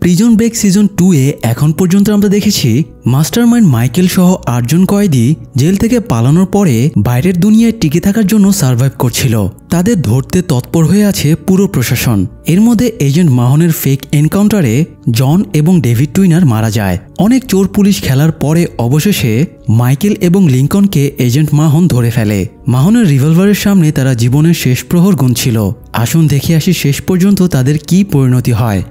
Prison break season 2 এ এখন পর্যন্ত আমরা দেখেছি মাস্টারমাইন্ড মাইকেল সহ 8 জন কয়েদি জেল থেকে পালানোর পরে বাইরের দুনিয়ায় টিকে থাকার জন্য সার্ভাইভ করছিল। তাদের ধরতে তৎপর হয়ে আছে পুরো প্রশাসন। এর মধ্যে এজেন্ট মাহনের ফেক এনকাউন্টারে জন এবং ডেভিড টুইনার মারা যায়। অনেক চোর পুলিশ খেলার পরে অবশেষে মাইকেল এবং লিঙ্কনকে এজেন্ট মাহন ধরে ফেলে। মাহনের রিভলভারের সামনে তারা জীবনের শেষ প্রহর গুনছিল। আসুন দেখে আসি শেষ পর্যন্ত তাদের কি পরিণতি হয়।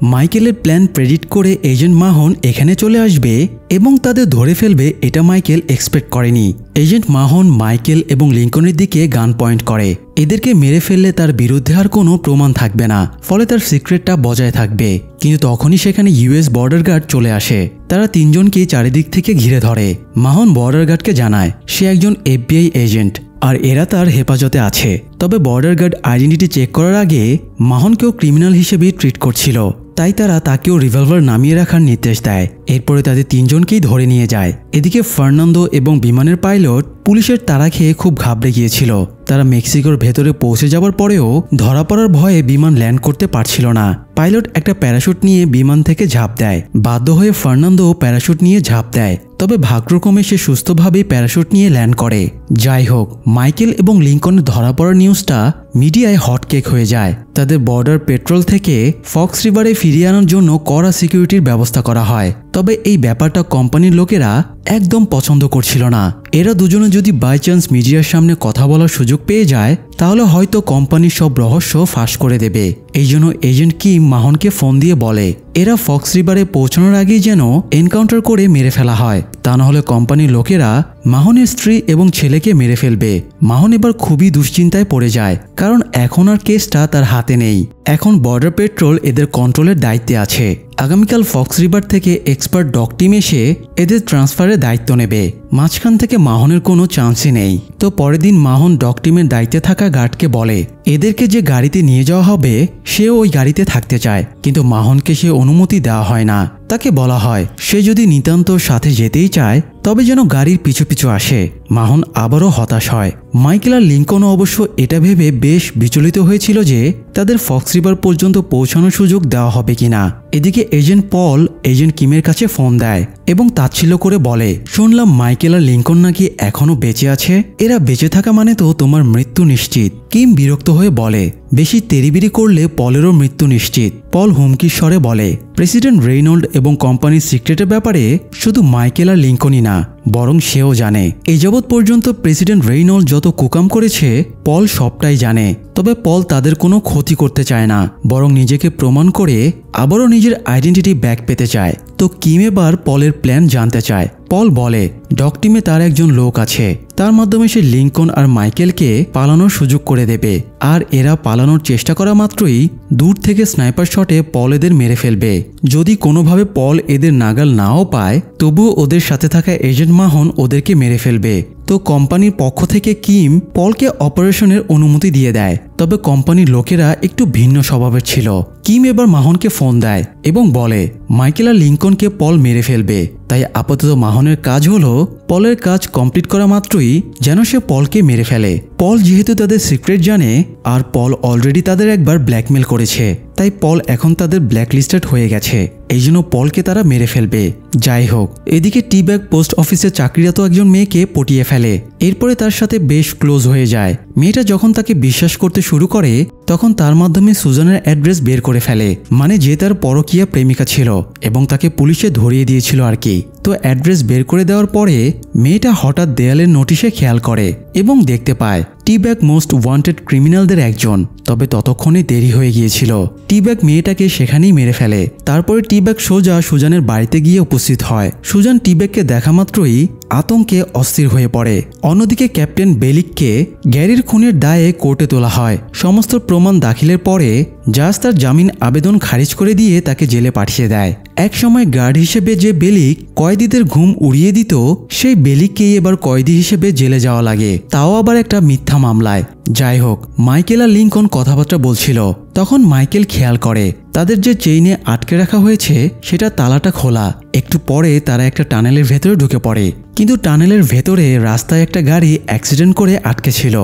মাইকেলের প্ল্যান প্রেডিক্ট করে এজেন্ট মাহন এখানে চলে আসবে এবং তাদের ধরে ফেলবে, এটা মাইকেল এক্সপেক্ট করেনি। এজেন্ট মাহন মাইকেল এবং লিঙ্কনের দিকে গান পয়েন্ট করে। এদেরকে মেরে ফেললে তার বিরুদ্ধে আর কোনো প্রমাণ থাকবে না, ফলে তার সিক্রেটটা বজায় থাকবে। কিন্তু তখনই সেখানে ইউএস বর্ডার গার্ড চলে আসে। তারা তিনজনকে চারিদিক থেকে ঘিরে ধরে। মাহন বর্ডার গার্ডকে জানায় সে একজন FBI এজেন্ট আর এরা তার হেফাজতে আছে। তবে বর্ডার গার্ড আইডেন্টিটি চেক করার আগে মাহনকেও ক্রিমিনাল হিসেবে ট্রিট করছিল, তাই তারা তাকেও রিভলভার নামিয়ে রাখার নির্দেশ দেয়। এরপরে তাদের তিনজনকেই ধরে নিয়ে যায়। এদিকে ফার্নান্দো এবং বিমানের পাইলট পুলিশের তাড়া খেয়ে খুব ঘাবড়ে গিয়েছিল। তারা মেক্সিকোর ভেতরে পৌঁছে যাওয়ার পরেও ধরা পড়ার ভয়ে বিমান ল্যান্ড করতে পারছিল না। পাইলট একটা প্যারাশুট নিয়ে বিমান থেকে ঝাঁপ দেয়। বাধ্য হয়ে ফার্নান্দো প্যারাশুট নিয়ে ঝাঁপ দেয়, তবে ভাগ্যক্রমে সে সুস্থভাবেই প্যারাশুট নিয়ে ল্যান্ড করে। যাই হোক, মাইকেল এবং লিঙ্কনের ধরা পড়ার নিউজটা মিডিয়ায় হটকেক হয়ে যায়। তাদের বর্ডার পেট্রোল থেকে ফক্স রিভারে ফিরিয়ে আনার জন্য কড়া সিকিউরিটির ব্যবস্থা করা হয়। তবে এই ব্যাপারটা কোম্পানির লোকেরা একদম পছন্দ করছিল না। এরা দুজনে যদি বাই চান্স মিডিয়ার সামনে কথা বলার সুযোগ পেয়ে যায় তাহলে হয়তো কোম্পানির সব রহস্য ফাঁস করে দেবে। এই জন্য এজেন্ট কিম মাহনকে ফোন দিয়ে বলে এরা ফক্স রিভারে পৌঁছানোর আগেই যেন এনকাউন্টার করে মেরে ফেলা হয়, তা না হলে কোম্পানির লোকেরা মাহনের স্ত্রী এবং ছেলেকে মেরে ফেলবে। মাহন এবার খুবই দুশ্চিন্তায় পড়ে যায়, কারণ এখন আর কেসটা তার হাতে নেই। এখন বর্ডার পেট্রোল এদের কন্ট্রোলের দায়িত্বে আছে। আগামীকাল ফক্স রিভার থেকে এক্সপার্ট ডক টিম এসে এদের ট্রান্সফারের দায়িত্ব নেবে। মাঝখান থেকে মাহনের কোনো চান্সই নেই। তো পরের দিন মাহন ডক টিমের দায়িত্বে থাকা গার্ডকে বলে এদেরকে যে গাড়িতে নিয়ে যাওয়া হবে সেও ওই গাড়িতে থাকতে চায়, কিন্তু মাহনকে সে অনুমতি দেওয়া হয় না। তাকে বলা হয় সে যদি নিতান্ত সাথে যেতেই চায় তবে যেন গাড়ির পিছু পিছু আসে। মাহন আবারও হতাশ হয়। মাইকেল আর লিঙ্কনও অবশ্য এটা ভেবে বেশ বিচলিত হয়েছিল যে তাদের ফক্স রিভার পর্যন্ত পৌঁছানোর সুযোগ দেওয়া হবে কিনা। এদিকে এজেন্ট পল এজেন্ট কিমের কাছে ফোন দেয় এবং তাচ্ছিল্য করে বলে শুনলাম মাইকেল আর লিঙ্কন নাকি এখনো বেঁচে আছে। এরা বেঁচে থাকা মানে তো তোমার মৃত্যু নিশ্চিত। কিম বিরক্ত হয়ে বলে বেশি তেরিবিরি করলে পলেরও মৃত্যু নিশ্চিত। পল হুমকির স্বরে বলে প্রেসিডেন্ট রেইনল্ড এবং কোম্পানির সিক্রেটের ব্যাপারে শুধু মাইকেল আর লিঙ্কনই না, বরং সেও জানে। এই যাবৎ পর্যন্ত প্রেসিডেন্ট রেইনল্ড যত কুকাম করেছে পল সবটাই জানে। তবে পল তাদের কোনো ক্ষতি করতে চায় না, বরং নিজেকে প্রমাণ করে আবারও নিজের আইডেন্টিটি ব্যাক পেতে চায়। তো কিম এবার পলের প্ল্যান জানতে চায়। পল বলে ডক টিমে তার একজন লোক আছে, তার মাধ্যমে সে লিঙ্কন আর মাইকেলকে পালানোর সুযোগ করে দেবে। আর এরা পালানোর চেষ্টা করা মাত্রই দূর থেকে স্নাইপার শটে পল এদের মেরে ফেলবে। যদি কোনোভাবে পল এদের নাগাল নাও পায় তবুও ওদের সাথে থাকা এজেন্ট মাহন ওদেরকে মেরে ফেলবে। তো কোম্পানির পক্ষ থেকে কিম পলকে অপারেশনের অনুমতি দিয়ে দেয়। তবে কোম্পানির লোকেরা একটু ভিন্ন স্বভাবের ছিল। কিম এবার মাহনকে ফোন দেয় এবং বলে মাইকেল আর লিঙ্কনকে পল মেরে ফেলবে, তাই আপাতত মাহনের কাজ হলো পলের কাজ কমপ্লিট করা মাত্রই যেন সে পলকে মেরে ফেলে। পল যেহেতু তাদের সিক্রেট জানে আর পল অলরেডি তাদের একবার ব্ল্যাকমেল করেছে, তাই পল এখন তাদের ব্ল্যাকলিস্টেড হয়ে গেছে। এই জন্য পলকে তারা মেরে ফেলবে। যাই হোক, এদিকে টি-ব্যাগ পোস্ট অফিসে চাকরিরত একজন মেয়েকে পটিয়ে ফেলে। এরপরে তার সাথে বেশ ক্লোজ হয়ে যায়। মেয়েটা যখন তাকে বিশ্বাস করতে শুরু করে তখন তার মাধ্যমে সুজানের অ্যাড্রেস বের করে ফেলে, মানে যে তার পরকীয়া প্রেমিকা ছিল এবং তাকে পুলিশে ধরিয়ে দিয়েছিল আর কি। তো অ্যাড্রেস বের করে দেওয়ার পরে মেয়েটা হঠাৎ দেয়ালের নোটিশে খেয়াল করে এবং দেখতে পায় টি-ব্যাগ মোস্ট ওয়ান্টেড ক্রিমিনালদের একজন। তবে ততক্ষণে দেরি হয়ে গিয়েছিল। টি-ব্যাগ মেয়েটাকে সেখানেই মেরে ফেলে। তারপরে টি-ব্যাগ সোজা সুজানের বাড়িতে গিয়ে উপস্থিত হয়। সুজান টি-ব্যাগকে দেখা মাত্রই আতঙ্কে অস্থির হয়ে পড়ে। অন্যদিকে ক্যাপ্টেন বেলিককে গ্যারির খুনের দায়ে কোর্টে তোলা হয়। সমস্ত প্রমাণ দাখিলের পরে জাজ তার জামিন আবেদন খারিজ করে দিয়ে তাকে জেলে পাঠিয়ে দেয়। এক সময় গার্ড হিসেবে যে বেলিক কয়েদিদের ঘুম উড়িয়ে দিত সেই বেলিককেই এবার কয়েদি হিসেবে জেলে যাওয়া লাগে, তাও আবার একটা মিথ্যা মামলায়। যাই হোক, মাইকেল আর লিঙ্কন কথাবার্তা বলছিল। তখন মাইকেল খেয়াল করে তাদের যে চেইনে আটকে রাখা হয়েছে সেটা তালাটা খোলা। একটু পরে তারা একটা টানেলের ভেতরে ঢুকে পড়ে, কিন্তু টানেলের ভেতরে রাস্তায় একটা গাড়ি অ্যাক্সিডেন্ট করে আটকে ছিল।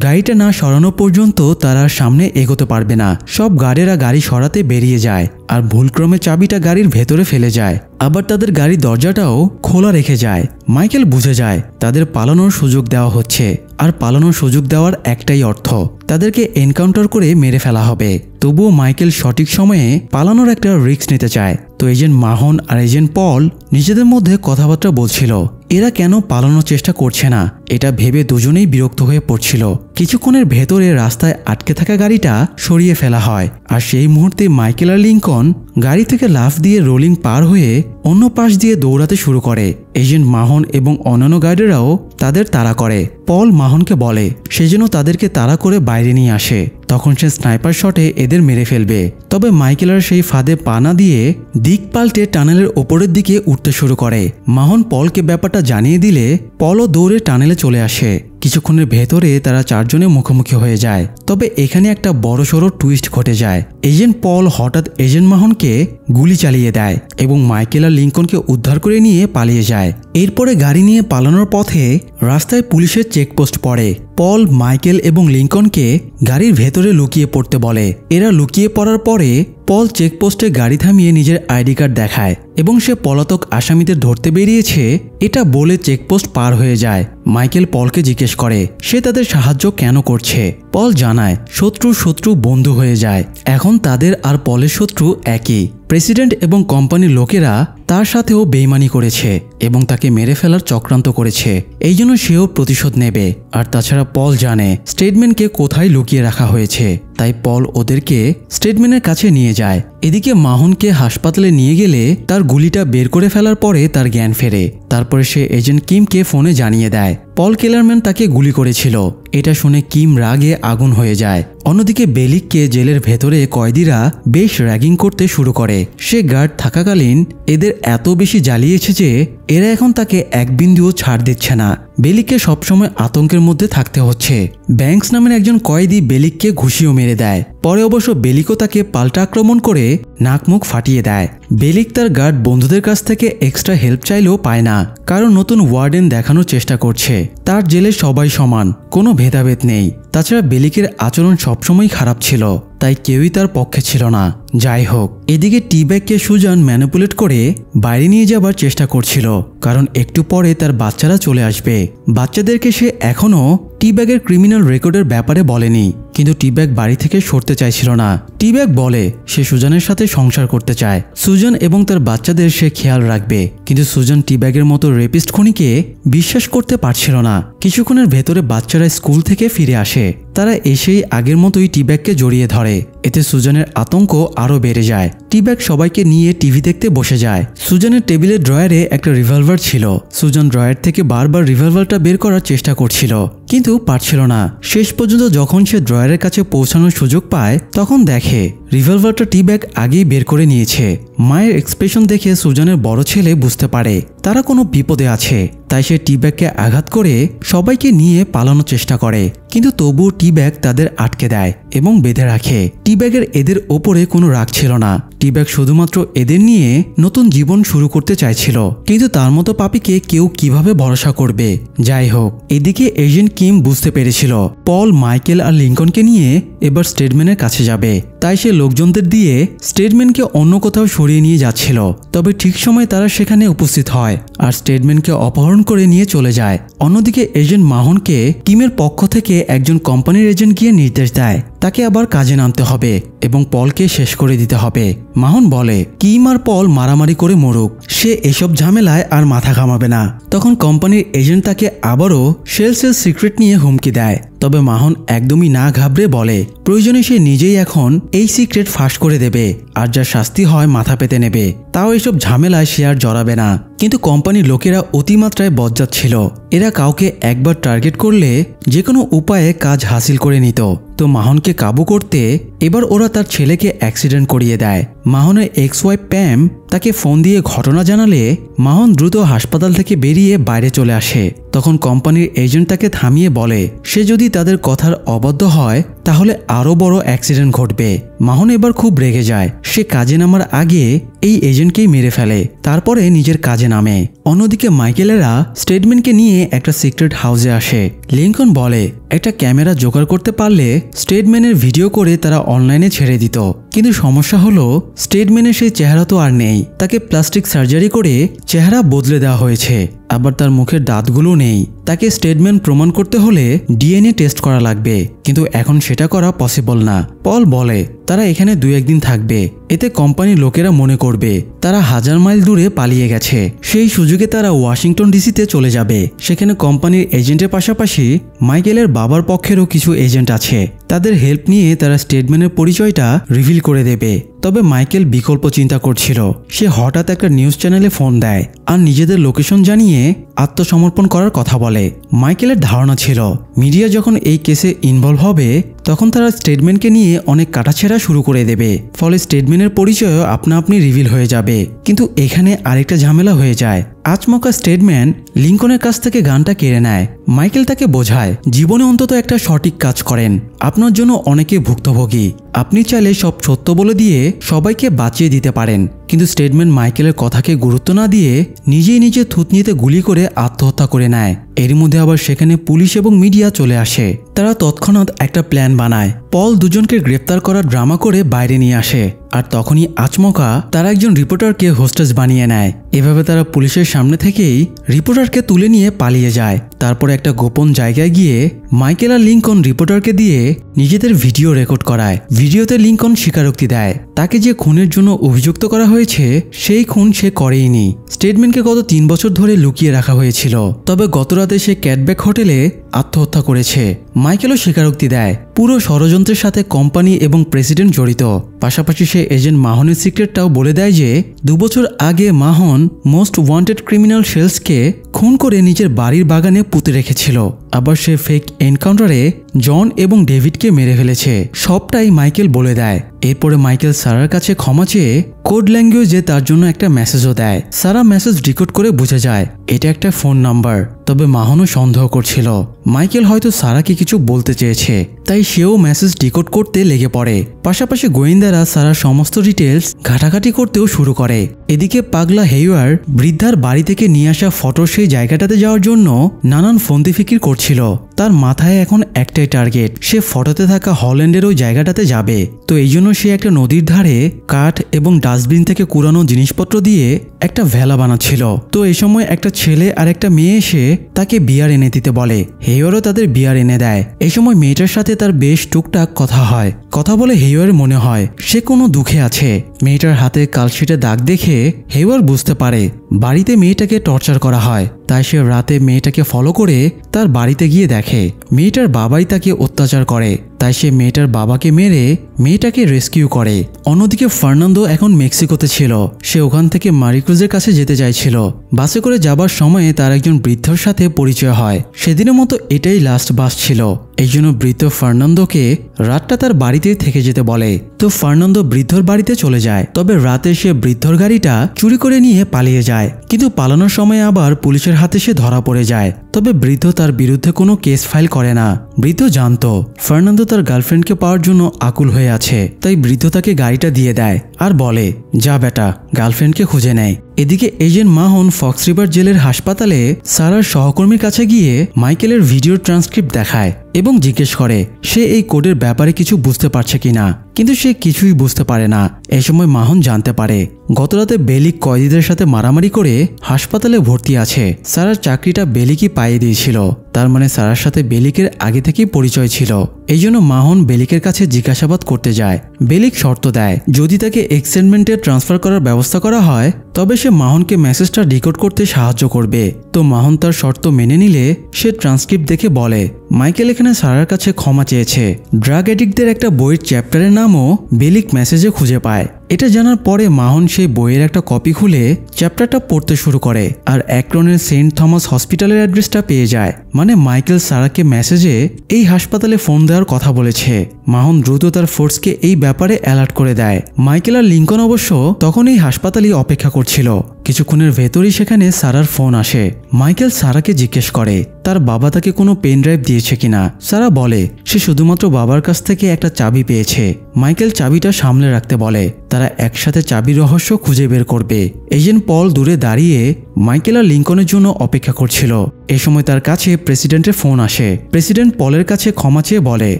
গাড়িটা না সরানো পর্যন্ত তারা সামনে এগোতে পারবে না। সব গার্ডেরা গাড়ি সরাতে বেরিয়ে যায় আর ভুলক্রমে চাবিটা গাড়ির ভেতরে ফেলে যায়। আবার তাদের গাড়ির দরজাটাও খোলা রেখে যায়। মাইকেল বুঝে যায় তাদের পালানোর সুযোগ দেওয়া হচ্ছে, আর পালানোর সুযোগ দেওয়ার একটাই অর্থ, তাদেরকে এনকাউন্টার করে মেরে ফেলা হবে। তবুও মাইকেল সঠিক সময়ে পালানোর একটা রিস্ক নিতে চায়। তো এজেন্ট মাহন আর এজেন্ট পল নিজেদের মধ্যে কথাবার্তা বলছিল, এরা কেন পালানোর চেষ্টা করছে না, এটা ভেবে দুজনেই বিরক্ত হয়ে পড়ছিল। কিছুক্ষণের ভেতরে রাস্তায় আটকে থাকা গাড়িটা সরিয়ে ফেলা হয়, আর সেই মুহূর্তে মাইকেল আর লিঙ্কন গাড়ি থেকে লাফ দিয়ে রোলিং পার হয়ে অন্য পাশ দিয়ে দৌড়াতে শুরু করে। এজেন্ট মাহন এবং অন্যান্য গাইডেরাও তাদের তাড়া করে। পল মাহনকে বলে সে যেন তাদেরকে তাড়া করে বাইরে নিয়ে আসে, তখন সে স্নাইপার শটে এদের মেরে ফেলবে। তবে মাইকেল আর সেই ফাঁদে পা না দিয়ে দিক পাল্টে টানেলের ওপরের দিকে উঠতে শুরু করে। মাহন পলকে ব্যাপারটা জানিয়ে দিলে পলও দৌড়ে টানেলে চলে আসে। কিছুক্ষণের ভেতরে তারা চারজনে মুখোমুখি হয়ে যায়। তবে এখানে একটা বড়সড় টুইস্ট ঘটে যায়। এজেন্ট পল হঠাৎ এজেন্ট মাহনকে গুলি চালিয়ে দেয় এবং মাইকেল আর লিঙ্কনকে উদ্ধার করে নিয়ে পালিয়ে যায়। এরপরে গাড়ি নিয়ে পালানোর পথে রাস্তায় পুলিশের চেকপোস্ট পড়ে। পল মাইকেল এবং লিঙ্কনকে গাড়ির ভেতরে লুকিয়ে পড়তে বলে। এরা লুকিয়ে পড়ার পরে পল চেকপোস্টে গাড়ি থামিয়ে নিজের আইডি কার্ড দেখায় এবং সে পলাতক আসামিদের ধরতে বেরিয়েছে এটা বলে চেকপোস্ট পার হয়ে যায়। মাইকেল পলকে জিজ্ঞেস করে সে তাদের সাহায্য কেন করছে। পল জানায় শত্রু বন্ধু হয়ে যায়। এখন তাদের আর পলের শত্রু একই। প্রেসিডেন্ট এবং কোম্পানির লোকেরা তার সাথেও বেইমানি করেছে এবং তাকে মেরে ফেলার চক্রান্ত করেছে, এই জন্য সেও প্রতিশোধ নেবে। আর তাছাড়া পল জানে স্টেটমেন্টকে কোথায় লুকিয়ে রাখা হয়েছে, তাই পল ওদেরকে স্টেটমেন্টের কাছে নিয়ে যায়। এদিকে মাহনকে হাসপাতালে নিয়ে গেলে তার গুলিটা বের করে ফেলার পরে তার জ্ঞান ফেরে। তারপরে সে এজেন্ট কিমকে ফোনে জানিয়ে দেয় পল কেলারম্যান তাকে গুলি করেছিল। এটা শুনে কিম রাগে আগুন হয়ে যায়। অন্যদিকে বেলিককে জেলের ভেতরে কয়েদিরা বেশ র্যাগিং করতে শুরু করে। সে গার্ড থাকাকালীন এদের এত বেশি জ্বালিয়েছে যে এরা এখন তাকে এক বিন্দুও ছাড় দিচ্ছে না। বেলিককে সবসময় আতঙ্কের মধ্যে থাকতে হচ্ছে। ব্যাংকস নামের একজন কয়েদি বেলিককে ঘুষিও মেরে দেয়। পরে অবশ্য বেলিকও তাকে পাল্টা আক্রমণ করে নাক মুখ ফাটিয়ে দেয়। বেলিক তার গার্ড বন্ধুদের কাছ থেকে এক্সট্রা হেল্প চাইলেও পায় না, কারণ নতুন ওয়ার্ডেন দেখানোর চেষ্টা করছে তার জেলে সবাই সমান, কোনো ভেদাভেদ নেই। তাছাড়া বেলিকের আচরণ সবসময় খারাপ ছিল, তাই কেউই তার পক্ষে ছিল না। যাই হোক, এদিকে টিব্যাগকে সুজান ম্যানিপুলেট করে বাইরে নিয়ে যাবার চেষ্টা করছিল, কারণ একটু পরে তার বাচ্চারা চলে আসবে। বাচ্চাদেরকে সে এখনও টিব্যাগের ক্রিমিনাল রেকর্ডের ব্যাপারে বলেনি, কিন্তু টিব্যাগ বাড়ি থেকে সরতে চাইছিল না। টিব্যাগ বলে সে সুজানের সাথে সংসার করতে চায়, সুজান এবং তার বাচ্চাদের সে খেয়াল রাখবে। কিন্তু সুজান টিব্যাগের মতো রেপিস্ট খুনিকে বিশ্বাস করতে পারছিল না। কিছুক্ষণের ভেতরে বাচ্চারা স্কুল থেকে ফিরে আসে। তারা এসেই আগের মতোই টিব্যাগকে জড়িয়ে ধরে। এতে সুজানের আতঙ্ক আরও বেড়ে যায়। টিব্যাগ সবাইকে নিয়ে টিভি দেখতে বসে যায়। সুজানের টেবিলের ড্রয়ারে একটা রিভলভার ছিল। সুজান ড্রয়ার থেকে বারবার রিভলভারটা বের করার চেষ্টা করছিল, কিন্তু পারছিল না। শেষ পর্যন্ত যখন সে ড্রয়ারের কাছে পৌঁছানোর সুযোগ পায়, তখন দেখে রিভলভারটা টিব্যাগ আগেই বের করে নিয়েছে। মায়ের এক্সপ্রেশন দেখে সুজানের বড় ছেলে বুঝতে পারে তারা কোনো বিপদে আছে, তাই সে টিব্যাগকে আঘাত করে সবাইকে নিয়ে পালানোর চেষ্টা করে। কিন্তু তবুও টিব্যাগ তাদের আটকে দেয় এবং বেঁধে রাখে। টিব্যাগের এদের ওপরে কোনো রাগ ছিল না। টিব্যাগ শুধুমাত্র এদের নিয়ে নতুন জীবন শুরু করতে চাইছিল, কিন্তু তার মতো পাপীকে কেউ কিভাবে ভরসা করবে। যাই হোক, এদিকে এজেন্ট কিম বুঝতে পেরেছিল পল, মাইকেল আর লিঙ্কনকে নিয়ে এবার স্টেটমেন্টের কাছে যাবে, তাই সে লোকজনদের দিয়ে স্টেটমেন্টকে অন্য কোথাও সরিয়ে নিয়ে যাচ্ছিল। তবে ঠিক সময় তারা সেখানে উপস্থিত হয় আর স্টেটমেন্টকে অপহরণ করে নিয়ে চলে যায়। অন্যদিকে এজেন্ট মাহনকে টিমের পক্ষ থেকে একজন কোম্পানির এজেন্ট গিয়ে নির্দেশ দেয় তাকে আবার কাজে নামতে হবে এবং পলকে শেষ করে দিতে হবে। মাহন বলে কিম আর পল মারামারি করে মরুক, সে এসব ঝামেলায় আর মাথা ঘামাবে না। তখন কোম্পানির এজেন্ট তাকে আবারও সেলসের সিক্রেট নিয়ে হুমকি দেয়। তবে মাহন একদমই না ঘাবড়ে বলে প্রয়োজনে সে নিজেই এখন এই সিক্রেট ফাঁস করে দেবে, আর যা শাস্তি হয় মাথা পেতে নেবে। তাও এসব ঝামেলায় সে আর জড়াবে না। কিন্তু কোম্পানির লোকেরা অতিমাত্রায় বজ্জাত ছিল। এরা কাউকে একবার টার্গেট করলে যে কোনো উপায়ে কাজ হাসিল করে নিত। তো মাহনকে কাবু করতে এবার ওরা তার ছেলেকে অ্যাক্সিডেন্ট করিয়ে দেয়। মাহনের এক্স ওয়াইফ প্যাম তাকে ফোন দিয়ে ঘটনা জানালে মাহন দ্রুত হাসপাতাল থেকে বেরিয়ে বাইরে চলে আসে। তখন কোম্পানির এজেন্ট তাকে থামিয়ে বলে সে যদি তাদের কথার অবাধ্য হয় তাহলে আরও বড় অ্যাক্সিডেন্ট ঘটবে। মাহন এবার খুব রেগে যায়। সে কাজে নামার আগে এই এজেন্টকেই মেরে ফেলে, তারপরে নিজের কাজে নামে। অন্যদিকে মাইকেলেরা স্টেটমেন্টকে নিয়ে একটা সিক্রেট হাউসে আসে। লিঙ্কন বলে একটা ক্যামেরা জোগাড় করতে পারলে স্টেটমেন্টের ভিডিও করে তারা অনলাইনে ছেড়ে দিত। কিন্তু সমস্যা হলো স্টেটমেন্টের সেই চেহারা তো আর নেই। তাকে প্লাস্টিক সার্জারি করে চেহারা বদলে দেওয়া হয়েছে, আবার তার মুখের দাঁতগুলো নেই। তাকে স্টেটমেন্ট প্রমাণ করতে হলে ডিএনএ টেস্ট করা লাগবে, কিন্তু এখন সেটা করা পসিবল না। পল বলে তারা এখানে 2-1 দিন থাকবে, এতে কোম্পানির লোকেরা মনে করবে তারা 1000 মাইল দূরে পালিয়ে গেছে। সেই সুযোগে তারা ওয়াশিংটন ডিসিতে চলে যাবে। সেখানে কোম্পানির এজেন্টের পাশাপাশি মাইকেলের বাবার পক্ষেরও কিছু এজেন্ট আছে। তাদের হেল্প নিয়ে তারা স্টেটমেন্টের পরিচয়টা রিভিল করে দেবে। তবে মাইকেল বিকল্প চিন্তা করছিল। সে হঠাৎ একটা নিউজ চ্যানেলে ফোন দেয় আর নিজেদের লোকেশন জানিয়ে আত্মসমর্পণ করার কথা বলে। মাইকেলের ধারণা ছিল মিডিয়া যখন এই কেসে ইনভলভ হবে তখন তারা স্টেটমেন্টকে নিয়ে অনেক কাটাছেঁড়া শুরু করে দেবে, ফলে স্টেটমেন্টের পরিচয়ও আপনা আপনি রিভিল হয়ে যাবে। কিন্তু এখানে আরেকটা ঝামেলা হয়ে যায়। আচমকা স্টেটমেন্ট লিঙ্কনের কাছ থেকে গানটা কেড়ে নেয়। মাইকেল তাকে বোঝায় জীবনে অন্তত একটা সঠিক কাজ করেন, আপনার জন্য অনেকে ভুক্তভোগী। আপনি চাইলে সব সত্য বলে দিয়ে সবাইকে বাঁচিয়ে দিতে পারেন। কিন্তু স্টেটমেন্ট মাইকেলের কথাকে গুরুত্ব না দিয়ে নিজেই নিজে থুতনিতে গুলি করে আত্মহত্যা করে নেয়। এর মধ্যে আবার সেখানে পুলিশ এবং মিডিয়া চলে আসে। তারা তৎক্ষণাৎ একটা প্ল্যান বানায়। পল দুজনকে গ্রেপ্তার করার ড্রামা করে বাইরে নিয়ে আসে, আর তখনই আচমকা তারা একজন রিপোর্টারকে হোস্টেজ বানিয়ে নেয়। এভাবে তারা পুলিশের সামনে থেকেই রিপোর্টারকে তুলে নিয়ে পালিয়ে যায়। তারপর একটা গোপন জায়গায় গিয়ে মাইকেল আর লিঙ্কন রিপোর্টারকে দিয়ে নিজেদের ভিডিও রেকর্ড করায়। ভিডিওতে লিঙ্কন স্বীকারোক্তি দেয় তাকে যে খুনের জন্য অভিযুক্ত করা হয়েছে সেই খুন সে করেইনি। স্টেটমেন্টকে গত 3 বছর ধরে লুকিয়ে রাখা হয়েছিল, তবে গতরাতে সে ক্যাটব্যাক হোটেলে আত্মহত্যা করেছে। মাইকেলও স্বীকারোক্তি দেয় পুরো ষড়যন্ত্রের সাথে কোম্পানি এবং প্রেসিডেন্ট জড়িত। পাশাপাশি সে এজেন্ট মাহনের সিক্রেটটাও বলে দেয় যে 2 বছর আগে মাহন মোস্ট ওয়ান্টেড ক্রিমিনাল শেলসকে খুন করে নিজের বাড়ির বাগানে পুঁতে রেখেছিল। আবার সে ফেক এনকাউন্টারে জন এবং ডেভিডকে মেরে ফেলেছে। সবটাই মাইকেল বলে দেয়। এরপরে মাইকেল সারার কাছে ক্ষমা চেয়ে কোড ল্যাঙ্গুয়েজে তার জন্য একটা মেসেজও দেয়। সারা মেসেজ ডিকোড করে বুঝে যায় এটা একটা ফোন নাম্বার। তবে মাহনও সন্দেহ করছিল মাইকেল হয়তো সারাকে কিছু বলতে চেয়েছে, তাই সেও মেসেজ ডিকোড করতে লেগে পড়ে। পাশাপাশি গোয়েন্দারা সারার সমস্ত ডিটেলস ঘাটাঘাটি করতেও শুরু করে। এদিকে পাগলা হেইওয়ার বৃদ্ধার বাড়ি থেকে নিয়ে আসা ফটো সেই জায়গাটাতে যাওয়ার জন্য নানান ফন্দি ফিকির করছিল। তার মাথায় এখন একটাই টার্গেট, সে ফটোতে থাকা হল্যান্ডের ওই জায়গাটাতে যাবে। তো এই জন্য সে একটা নদীর ধারে কাঠ এবং ডাস্টবিন থেকে কুড়ানো জিনিসপত্র দিয়ে একটা ভেলা বানাচ্ছিল। তো এই সময় একটা ছেলে আর একটা মেয়ে এসে তাকে বিয়ার এনে দিতে বলে। হেইওয়ারও তাদের বিয়ার এনে দেয়। এই সময় মেয়েটার সাথে তার বেশ টুকটাক কথা হয়। কথা বলে হেইওয়ারের মনে হয় সে কোনো দুঃখে আছে। মেয়েটার হাতে কালশিটে দাগ দেখে হেইওয়ার বুঝতে পারে বাড়িতে মেয়েটাকে টর্চার করা হয়। তাই সে রাতে মেয়েটাকে ফলো করে তার বাড়িতে গিয়ে দেখে মেয়েটার বাবাই তাকে অত্যাচার করে। তাই সে মেয়েটার বাবাকে মেরে মেয়েটাকে রেস্কিউ করে। অন্যদিকে ফার্নান্দো এখন মেক্সিকোতে ছিল। সে ওখান থেকে মারিক্রুজের কাছে যেতে চাইছিল। বাসে করে যাবার সময়ে তার একজন বৃদ্ধর সাথে পরিচয় হয়। সেদিনের মতো এটাই লাস্ট বাস ছিল। এই জন্য বৃদ্ধ ফার্নান্দোকে রাতটা তার বাড়িতেই থেকে যেতে বলে। তো ফার্নান্দো বৃদ্ধর বাড়িতে চলে যায়। তবে রাতে সে বৃদ্ধর গাড়িটা চুরি করে নিয়ে পালিয়ে যায়। কিন্তু পালানোর সময় আবার পুলিশের হাতে সে ধরা পড়ে যায়। তবে বৃদ্ধ তার বিরুদ্ধে কোনো কেস ফাইল করে না। বৃদ্ধ জানতো ফার্নান্দো তার গার্লফ্রেন্ডকে পাওয়ার জন্য আকুল হয়ে আছে, তাই বৃদ্ধ তাকে গাড়িটা দিয়ে দেয় আর বলে যা বেটা গার্লফ্রেন্ডকে খুঁজে নেয়। এদিকে এজেন্ট মাহন ফক্স রিভার জেলের হাসপাতালে সারার সহকর্মীর কাছে গিয়ে মাইকেলের ভিডিও ট্রান্সক্রিপ্ট দেখায় এবং জিজ্ঞেস করে সে এই কোডের ব্যাপারে কিছু বুঝতে পারছে কিনা। কিন্তু সে কিছুই বুঝতে পারে না। এই সময় মাহন জানতে পারে গতরাতে বেলিক কয়েদিদের সাথে মারামারি করে হাসপাতালে ভর্তি আছে। সারার চাকরিটা বেলিকই পাইয়ে দিয়েছিল। তার মানে সারার সাথে বেলিকের আগে থেকেই পরিচয় ছিল। এই জন্য মাহন বেলিকের কাছে জিজ্ঞাসাবাদ করতে যায়। বেলিক শর্ত দেয় যদি তাকে এক্সটেনমেন্টে ট্রান্সফার করার ব্যবস্থা করা হয় তবে সে মাহনকে মেসেজটা ডিকোড করতে সাহায্য করবে। তো মাহন তার শর্ত মেনে নিলে সে ট্রান্সক্রিপ্ট দেখে বলে মাইকেল এখানে সারার কাছে ক্ষমা চেয়েছে। ড্রাগ এডিক্টদের একটা বইয়ের চ্যাপ্টারের নামও বেলিক মেসেজে খুঁজে পায়। এটা জানার পরে মাহন সেই বইয়ের একটা কপি খুলে চ্যাপ্টারটা পড়তে শুরু করে আর অ্যাক্রনের সেন্ট থমাস হসপিটালের অ্যাড্রেসটা পেয়ে যায়। মানে মাইকেল সারাকে মেসেজে এই হাসপাতালে ফোন দেওয়ার কথা বলেছে। মাহন দ্রুত তার ফোর্সকে এই ব্যাপারে অ্যালার্ট করে দেয়। মাইকেল আর লিঙ্কন অবশ্য তখন এই হাসপাতালেই অপেক্ষা করছিল। কিছুক্ষণের ভেতরই সেখানে সারার ফোন আসে। মাইকেল সারাকে জিজ্ঞেস করে তার বাবা তাকে কোনো পেন ড্রাইভ দিয়েছে কিনা। সারা বলে সে শুধুমাত্র বাবার কাছ থেকে একটা চাবি পেয়েছে। মাইকেল চাবিটা সামলে রাখতে বলে তারা একসাথে চাবির রহস্য খুঁজে বের করবে। এজেন্ট পল দূরে দাঁড়িয়ে মাইকেল আর লিঙ্কনের জন্য অপেক্ষা করছিল। এ সময় তার কাছে প্রেসিডেন্টের ফোন আসে। প্রেসিডেন্ট পলের কাছে ক্ষমা চেয়ে বলে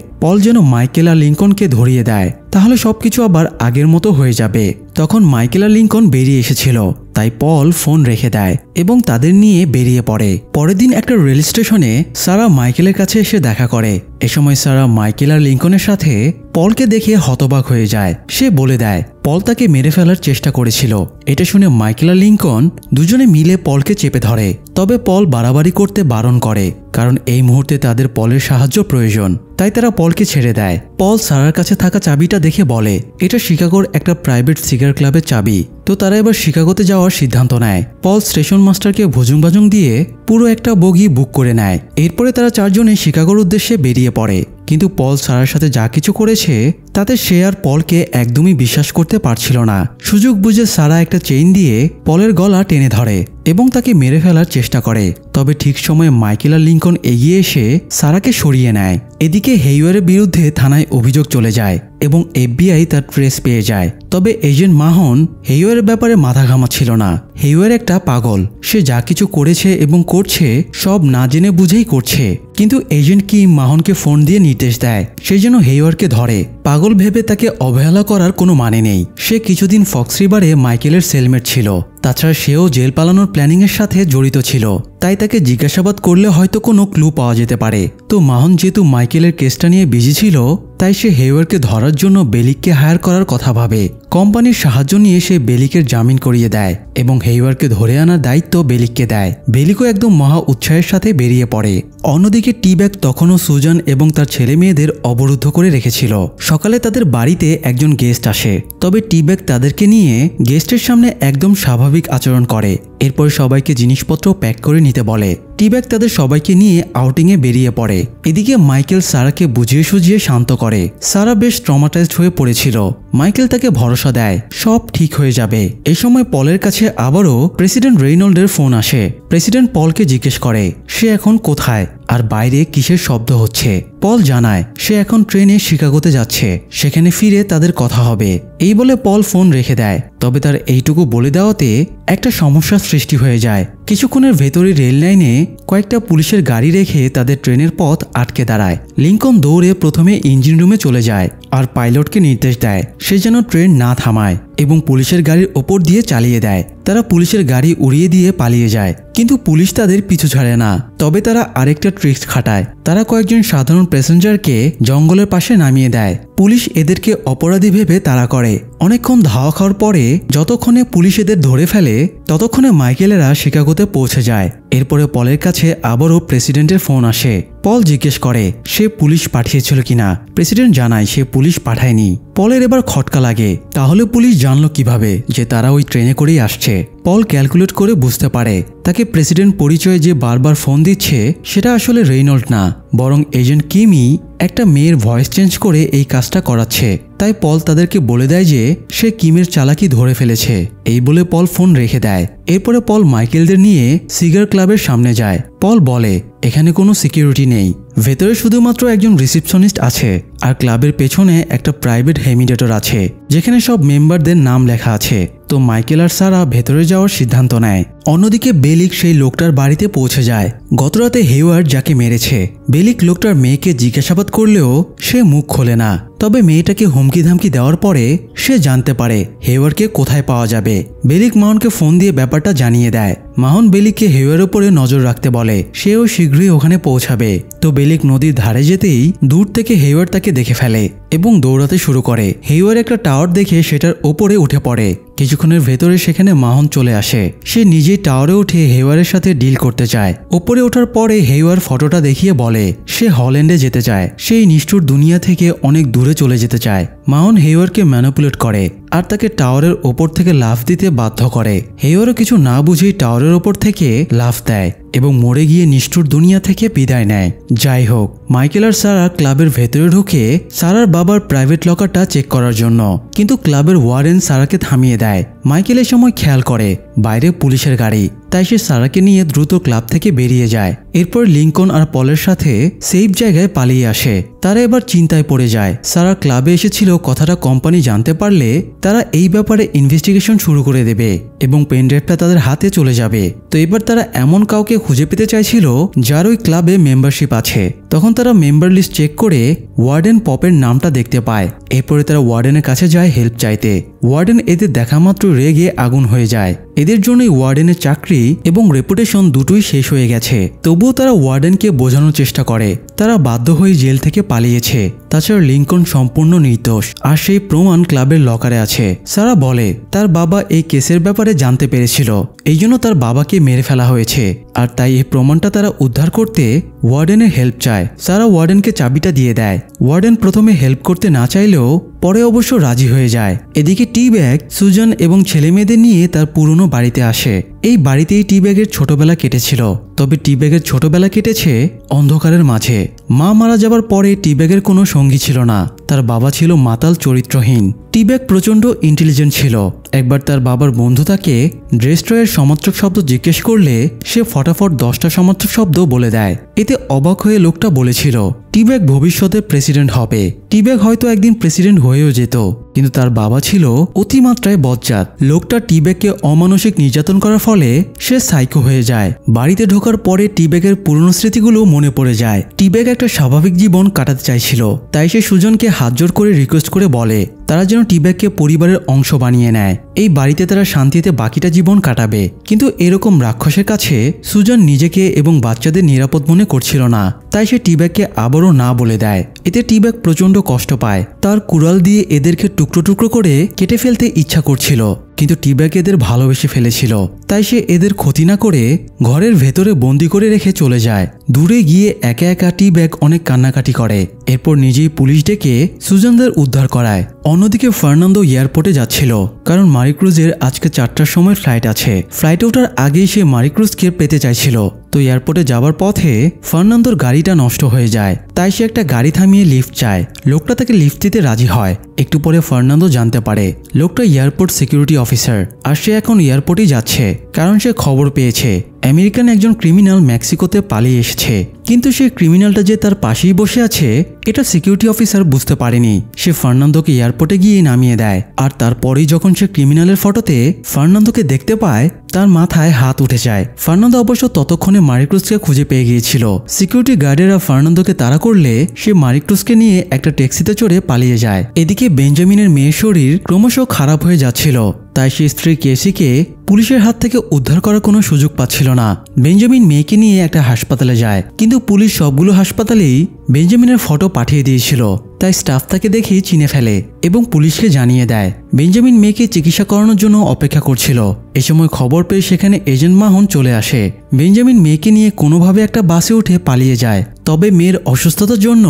পল যেন মাইকেল আর লিঙ্কনকে ধরিয়ে দেয়, তাহলে সবকিছু আবার আগের মতো হয়ে যাবে। তখন মাইকেল আর লিঙ্কন বেরিয়ে এসেছিল, তাই পল ফোন রেখে দেয় এবং তাদের নিয়ে বেরিয়ে পড়ে। পরের দিন একটা রেল স্টেশনে সারা মাইকেলের কাছে এসে দেখা করে। এ সময় সারা মাইকেল আর লিঙ্কনের সাথে পলকে দেখে হতবাক হয়ে যায়। সে বলে দেয় পল তাকে মেরে ফেলার চেষ্টা করেছিল। এটা শুনে মাইকেল আর লিঙ্কন দুজনে মিলে পলকে চেপে ধরে। তবে পল বাড়াবাড়ি করতে বারণ করে, কারণ এই মুহূর্তে তাদের পলের সাহায্য প্রয়োজন। তাই তারা পলকে ছেড়ে দেয়। পল সারার কাছে থাকা চাবিটা দেখে বলে এটা শিকাগোর একটা প্রাইভেট সিগার ক্লাবের চাবি। তো তারা এবার শিকাগোতে যাওয়ার সিদ্ধান্ত নেয়। পল স্টেশন মাস্টারকে ভুজুং বাজুং দিয়ে পুরো একটা বগি বুক করে নেয়। এরপরে তারা চারজনে শিকাগোর উদ্দেশ্যে বেরিয়ে পড়ে। কিন্তু পল সারার সাথে যা কিছু করেছে তাতে সে আর পলকে একদমই বিশ্বাস করতে পারছিল না। সুযোগ বুঝে সারা একটা চেইন দিয়ে পলের গলা টেনে ধরে এবং তাকে মেরে ফেলার চেষ্টা করে। তবে ঠিক সময়ে মাইকেল আর লিঙ্কন এগিয়ে এসে সারাকে সরিয়ে নেয়। এদিকে হেইওয়ারের বিরুদ্ধে থানায় অভিযোগ চলে যায় এবং FBI তার ট্রেস পেয়ে যায়। তবে এজেন্ট মাহন হেইওয়ারের ব্যাপারে মাথা ঘামাচ্ছিল না। হেইওয়ার একটা পাগল, সে যা কিছু করেছে এবং করছে সব না জেনে বুঝেই করছে। কিন্তু এজেন্ট কি মাহনকে ফোন দিয়ে নির্দেশ দেয় সে যেন হেইওয়ারকে ধরে। পাগল ভেবে তাকে অবহেলা করার কোনো মানে নেই। সে কিছুদিন ফক্স রিভারে মাইকেলের সেলমেট ছিল। তাছাড়া সেও জেল পালানোর প্ল্যানিংয়ের সাথে জড়িত ছিল। তাই তাকে জিজ্ঞাসাবাদ করলে হয়তো কোনো ক্লু পাওয়া যেতে পারে। তো মাহন যেহেতু মাইকেলের কেসটা নিয়ে বিজি ছিল, তাই সে হেইওয়ারকে ধরার জন্য বেলিককে হায়ার করার কথা ভাবে। কোম্পানির সাহায্য নিয়ে সে বেলিকের জামিন করিয়ে দেয় এবং হেইওয়ারকে ধরে আনার দায়িত্ব বেলিককে দেয়। বেলিকও একদম মহা উৎসাহের সাথে বেরিয়ে পড়ে। অন্যদিকে টি-ব্যাগ তখনও সুজান এবং তার ছেলে মেয়েদের অবরুদ্ধ করে রেখেছিল। সকালে তাদের বাড়িতে একজন গেস্ট আসে। তবে টি-ব্যাগ তাদেরকে নিয়ে গেস্টের সামনে একদম স্বাভাবিক আচরণ করে। এরপর সবাইকে জিনিসপত্র প্যাক করে নিতে বলে। টি-ব্যাগ তাদের সবাইকে নিয়ে আউটিংয়ে বেরিয়ে পড়ে। এদিকে মাইকেল সারাকে বুঝিয়ে সুঝিয়ে শান্ত করে। সারা বেশ ট্রমাটাইজড হয়ে পড়েছিল। মাইকেল তাকে ভরসা দেয় সব ঠিক হয়ে যাবে। এই সময় পলের কাছে আবারও প্রেসিডেন্ট রেইনল্ডের ফোন আসে। প্রেসিডেন্ট পলকে জিজ্ঞেস করে সে এখন কোথায় আর বাইরে কিসের শব্দ হচ্ছে। পল জানায় সে এখন ট্রেনে শিকাগোতে যাচ্ছে, সেখানে ফিরে তাদের কথা হবে। এই বলে পল ফোন রেখে দেয়। তবে তার এইটুকু বলে দেওয়াতে একটা সমস্যার সৃষ্টি হয়ে যায়। কিছুক্ষণের ভেতরে রেল লাইনে কয়েকটা পুলিশের গাড়ি রেখে তাদের ট্রেনের পথ আটকে দাঁড়ায়। লিঙ্কন দৌড়ে প্রথমে ইঞ্জিন রুমে চলে যায় আর পাইলটকে নির্দেশ দেয় সে যেন ট্রেন না থামায় এবং পুলিশের গাড়ির ওপর দিয়ে চালিয়ে দেয়। তারা পুলিশের গাড়ি উড়িয়ে দিয়ে পালিয়ে যায়, কিন্তু পুলিশ তাদের পিছু ছাড়ে না। তবে তারা আরেকটা ট্রিক্স খাটায়। তারা কয়েকজন সাধারণ প্যাসেঞ্জারকে জঙ্গলের পাশে নামিয়ে দেয়। পুলিশ এদেরকে অপরাধী ভেবে তাড়া করে। অনেকক্ষণ ধাওয়া খাওয়ার পরে যতক্ষণে পুলিশ এদের ধরে ফেলে ততক্ষণে মাইকেলেরা শিকাগোতে পৌঁছে যায়। এরপরে পলের কাছে আবারও প্রেসিডেন্টের ফোন আসে। পল জিজ্ঞেস করে সে পুলিশ পাঠিয়েছিল কিনা। প্রেসিডেন্ট জানায় সে পুলিশ পাঠায়নি। পলের এবার খটকা লাগে, তাহলে পুলিশ জানলো কিভাবে যে তারা ওই ট্রেনে করেই আসছে। পল ক্যালকুলেট করে বুঝতে পারে তাকে প্রেসিডেন্ট পরিচয়ে যে বারবার ফোন দিচ্ছে সেটা আসলে রেইনল্ড না, বরং এজেন্ট কিমি একটা মেয়ের ভয়েস চেঞ্জ করে এই কাজটা করাচ্ছে। তাই পল তাদেরকে বলে দেয় যে সে কিমের চালাকি ধরে ফেলেছে। এই বলে পল ফোন রেখে দেয়। এরপরে পল মাইকেলদের নিয়ে সিগার ক্লাবের সামনে যায়। পল বলে এখানে কোনো সিকিউরিটি নেই, ভেতরে শুধুমাত্র একজন রিসেপশনিস্ট আছে আর ক্লাবের পেছনে একটা প্রাইভেট হেমিডেটর আছে যেখানে সব মেম্বারদের নাম লেখা আছে। তো মাইকেল আর সারা ভেতরে যাওয়ার সিদ্ধান্ত নেয়। অন্যদিকে বেলিক সেই লোকটার বাড়িতে পৌঁছে যায় গতরাতে হেইওয়ার্ড যাকে মেরেছে। বেলিক লোকটার মেয়েকে জিজ্ঞাসাবাদ করলেও সে মুখ খোলে না। তবে মেয়েটাকে হুমকি ধামকি দেওয়ার পরে সে জানতে পারে হেওয়ারকে কোথায় পাওয়া যাবে। বেলিক মাহনকে ফোন দিয়ে ব্যাপারটা জানিয়ে দেয়। মাহন বেলিককে হেওয়ার উপরে নজর রাখতে বলে, সেও শীঘ্রই ওখানে পৌঁছাবে। তো বেলিক নদীর ধারে যেতেই দূর থেকে হেওয়ার তাকে দেখে ফেলে এবং দৌড়াতে শুরু করে। হেওয়ার একটা টাওয়ার দেখে সেটার ওপরে উঠে পড়ে। কিছুক্ষণের ভেতরে সেখানে মাহন চলে আসে। সে নিজেই টাওয়ারে উঠে হেওয়ারের সাথে ডিল করতে চায়। ওপরে ওঠার পরে হেওয়ার ফটোটা দেখিয়ে বলে সে হল্যান্ডে যেতে চায়, সেই নিষ্ঠুর দুনিয়া থেকে অনেক দূরে চলে যেতে চায়। মাহন হেওয়ারকে ম্যানিপুলেট করে আর তাকে টাওয়ারের ওপর থেকে লাফ দিতে বাধ্য করে। হেওয়ারও কিছু না বুঝেই টাওয়ারের ওপর থেকে লাফ দেয় এবং মরে গিয়ে নিষ্ঠুর দুনিয়া থেকে বিদায় নেয়। যাই হোক, মাইকেল আর সারা ক্লাবের ভেতরে ঢুকে সারার বাবার প্রাইভেট লকারটা চেক করার জন্য, কিন্তু ক্লাবের ওয়ার্ডেন সারাকে থামিয়ে দেয়। মাইকেল এই সময় খেয়াল করে বাইরে পুলিশের গাড়ি, তাই সে সারাকে নিয়ে দ্রুত ক্লাব থেকে বেরিয়ে যায়। এরপর লিঙ্কন আর পলের সাথে সেফ জায়গায় পালিয়ে আসে। তারা এবার চিন্তায় পড়ে যায়। সারা ক্লাবে এসেছিল কথাটা কোম্পানি জানতে পারলে তারা এই ব্যাপারে ইনভেস্টিগেশন শুরু করে দেবে এবং পেনড্রাইভটা তাদের হাতে চলে যাবে। তো এবার তারা এমন কাউকে খুঁজে পেতে চাইছিল যার ওই ক্লাবে মেম্বারশিপ আছে। তখন তারা মেম্বার লিস্ট চেক করে ওয়ার্ডেন পপের নামটা দেখতে পায়। এরপরে তারা ওয়ার্ডেনের কাছে যায় হেল্প চাইতে। ওয়ার্ডেন এদের দেখা মাত্র রেগে আগুন হয়ে যায়। এদের জন্যই ওয়ার্ডেনের চাকরি এবং রেপুটেশন দুটোই শেষ হয়ে গেছে। তবুও তারা ওয়ার্ডেনকে বোঝানোর চেষ্টা করে তারা বাধ্য হয়ে জেল থেকে পালিয়েছে। তাছাড়া লিঙ্কন সম্পূর্ণ নির্দোষ আর সেই প্রমাণ ক্লাবের লকারে আছে। সারা বলে তার বাবা এই কেসের ব্যাপারে জানতে পেরেছিল, এই জন্য তার বাবাকে মেরে ফেলা হয়েছে আর তাই এই প্রমাণটা তারা উদ্ধার করতে ওয়ার্ডেনের হেল্প চায়। সারা ওয়ার্ডেনকে চাবিটা দিয়ে দেয়। ওয়ার্ডেন প্রথমে হেল্প করতে না চাইলেও পরে অবশ্য রাজি হয়ে যায়। এদিকে টি ব্যাগ সুজান এবং ছেলেমেয়েদের নিয়ে তার পুরনো বাড়িতে আসে। এই বাড়িতেই টি ব্যাগের ছোটবেলা কেটেছিল, তবে টি ব্যাগের ছোটবেলা কেটেছে অন্ধকারের মাঝে। মা মারা যাবার পরে টি ব্যাগের কোনো সঙ্গী ছিল না, তার বাবা ছিল মাতাল চরিত্রহীন। টি ব্যাগ প্রচণ্ড ইন্টেলিজেন্ট ছিল। একবার তার বাবার বন্ধু তাকে ড্রেস্ট্রয়ের সমার্থক শব্দ জিজ্ঞেস করলে সে ফটাফট 10টা সমার্থক শব্দ বলে দেয়। এতে অবাক হয়ে লোকটা বলেছিল টি ব্যাগ ভবিষ্যতে প্রেসিডেন্ট হবে। টি ব্যাগ হয়তো একদিন প্রেসিডেন্ট হয়েও যেত, কিন্তু তার বাবা ছিল অতিমাত্রায় বজ্জাত। লোকটা টি ব্যাগকে অমানসিক নির্যাতন করার ফলে সে সাইকো হয়ে যায়। বাড়িতে ঢোকার পরে টি ব্যাগের পুরনো স্মৃতিগুলো মনে পড়ে যায়। টি ব্যাগ একটা স্বাভাবিক জীবন কাটাতে চাইছিল, তাই সে সুজনকে হাতজোড় করে রিকোয়েস্ট করে বলে তারা যেন টি ব্যাগকে পরিবারের অংশ বানিয়ে নেয়। এই বাড়িতে তারা শান্তিতে বাকিটা জীবন কাটাবে। কিন্তু এরকম রাক্ষসের কাছে সুজন নিজেকে এবং বাচ্চাদের নিরাপদ মনে করছিল না, তাই সে টি ব্যাগকে আবারও না বলে দেয়। এতে টি ব্যাগ প্রচণ্ড কষ্ট পায়। তার কুড়াল দিয়ে এদেরকে টুকরো টুকরো করে কেটে ফেলতে ইচ্ছা করছিল, কিন্তু টি ব্যাগ এদের ভালোবেসে ফেলেছিল, তাই সে এদের ক্ষতি না করে ঘরের ভেতরে বন্দি করে রেখে চলে যায়। দূরে গিয়ে একা একা টি ব্যাগ অনেক কান্নাকাটি করে। এরপর নিজেই পুলিশ ডেকে সুজানদের উদ্ধার করায়। অন্যদিকে ফার্নান্দো এয়ারপোর্টে যাচ্ছিল, কারণ মারিক্রুজের আজকে 4টার সময় ফ্লাইট আছে। ফ্লাইটে ওঠার আগেই সে মারিক্রুজকে পেতে চাইছিল। তো এয়ারপোর্টে যাবার পথে ফার্নান্দোর গাড়িটা নষ্ট হয়ে যায়, তাই সে একটা গাড়ি থামিয়ে লিফট চায়। লোকটা তাকে লিফট দিতে রাজি হয়। একটু পরে ফার্নান্দো জানতে পারে লোকটা এয়ারপোর্ট সিকিউরিটি অফিসার, আর সে এখন এয়ারপোর্টেই যাচ্ছে কারণ সে খবর পেয়েছে আমেরিকান একজন ক্রিমিনাল মেক্সিকোতে পালিয়ে এসেছে। কিন্তু সেই ক্রিমিনালটা যে তার পাশেই বসে আছে এটা সিকিউরিটি অফিসার বুঝতে পারেনি। সে ফার্নান্দোকে এয়ারপোর্টে গিয়ে নামিয়ে দেয়, আর তারপরেই যখন সে ক্রিমিনালের ফটোতে ফার্নান্দোকে দেখতে পায় তার মাথায় হাত উঠে যায়। ফার্নান্দো অবশ্য ততক্ষণে মারিক্রুজকে খুঁজে পেয়ে গিয়েছিল। সিকিউরিটি গার্ডেরা ফার্নান্দোকে তাড়া করলে সে মারিক্রুজকে নিয়ে একটা ট্যাক্সিতে চড়ে পালিয়ে যায়। এদিকে বেঞ্জামিনের মেয়ের শরীর ক্রমশ খারাপ হয়ে যাচ্ছিল, তাই সে স্ত্রী কেসিকে পুলিশের হাত থেকে উদ্ধার করার কোনো সুযোগ পাচ্ছিল না। বেঞ্জামিন মেয়েকে নিয়ে একটা হাসপাতালে যায়, কিন্তু পুলিশ সবগুলো হাসপাতালেই বেঞ্জামিনের ফটো পাঠিয়ে দিয়েছিল, তাই স্টাফ তাকে দেখেই চিনে ফেলে এবং পুলিশকে জানিয়ে দেয়। বেঞ্জামিন মেয়েকে চিকিৎসা করানোর জন্য অপেক্ষা করছিল। এ সময় খবর পেয়ে সেখানে এজেন্ট মাহন চলে আসে। বেঞ্জামিন মেয়েকে নিয়ে কোনোভাবে একটা বাসে উঠে পালিয়ে যায়। তবে মেয়ের অসুস্থতার জন্য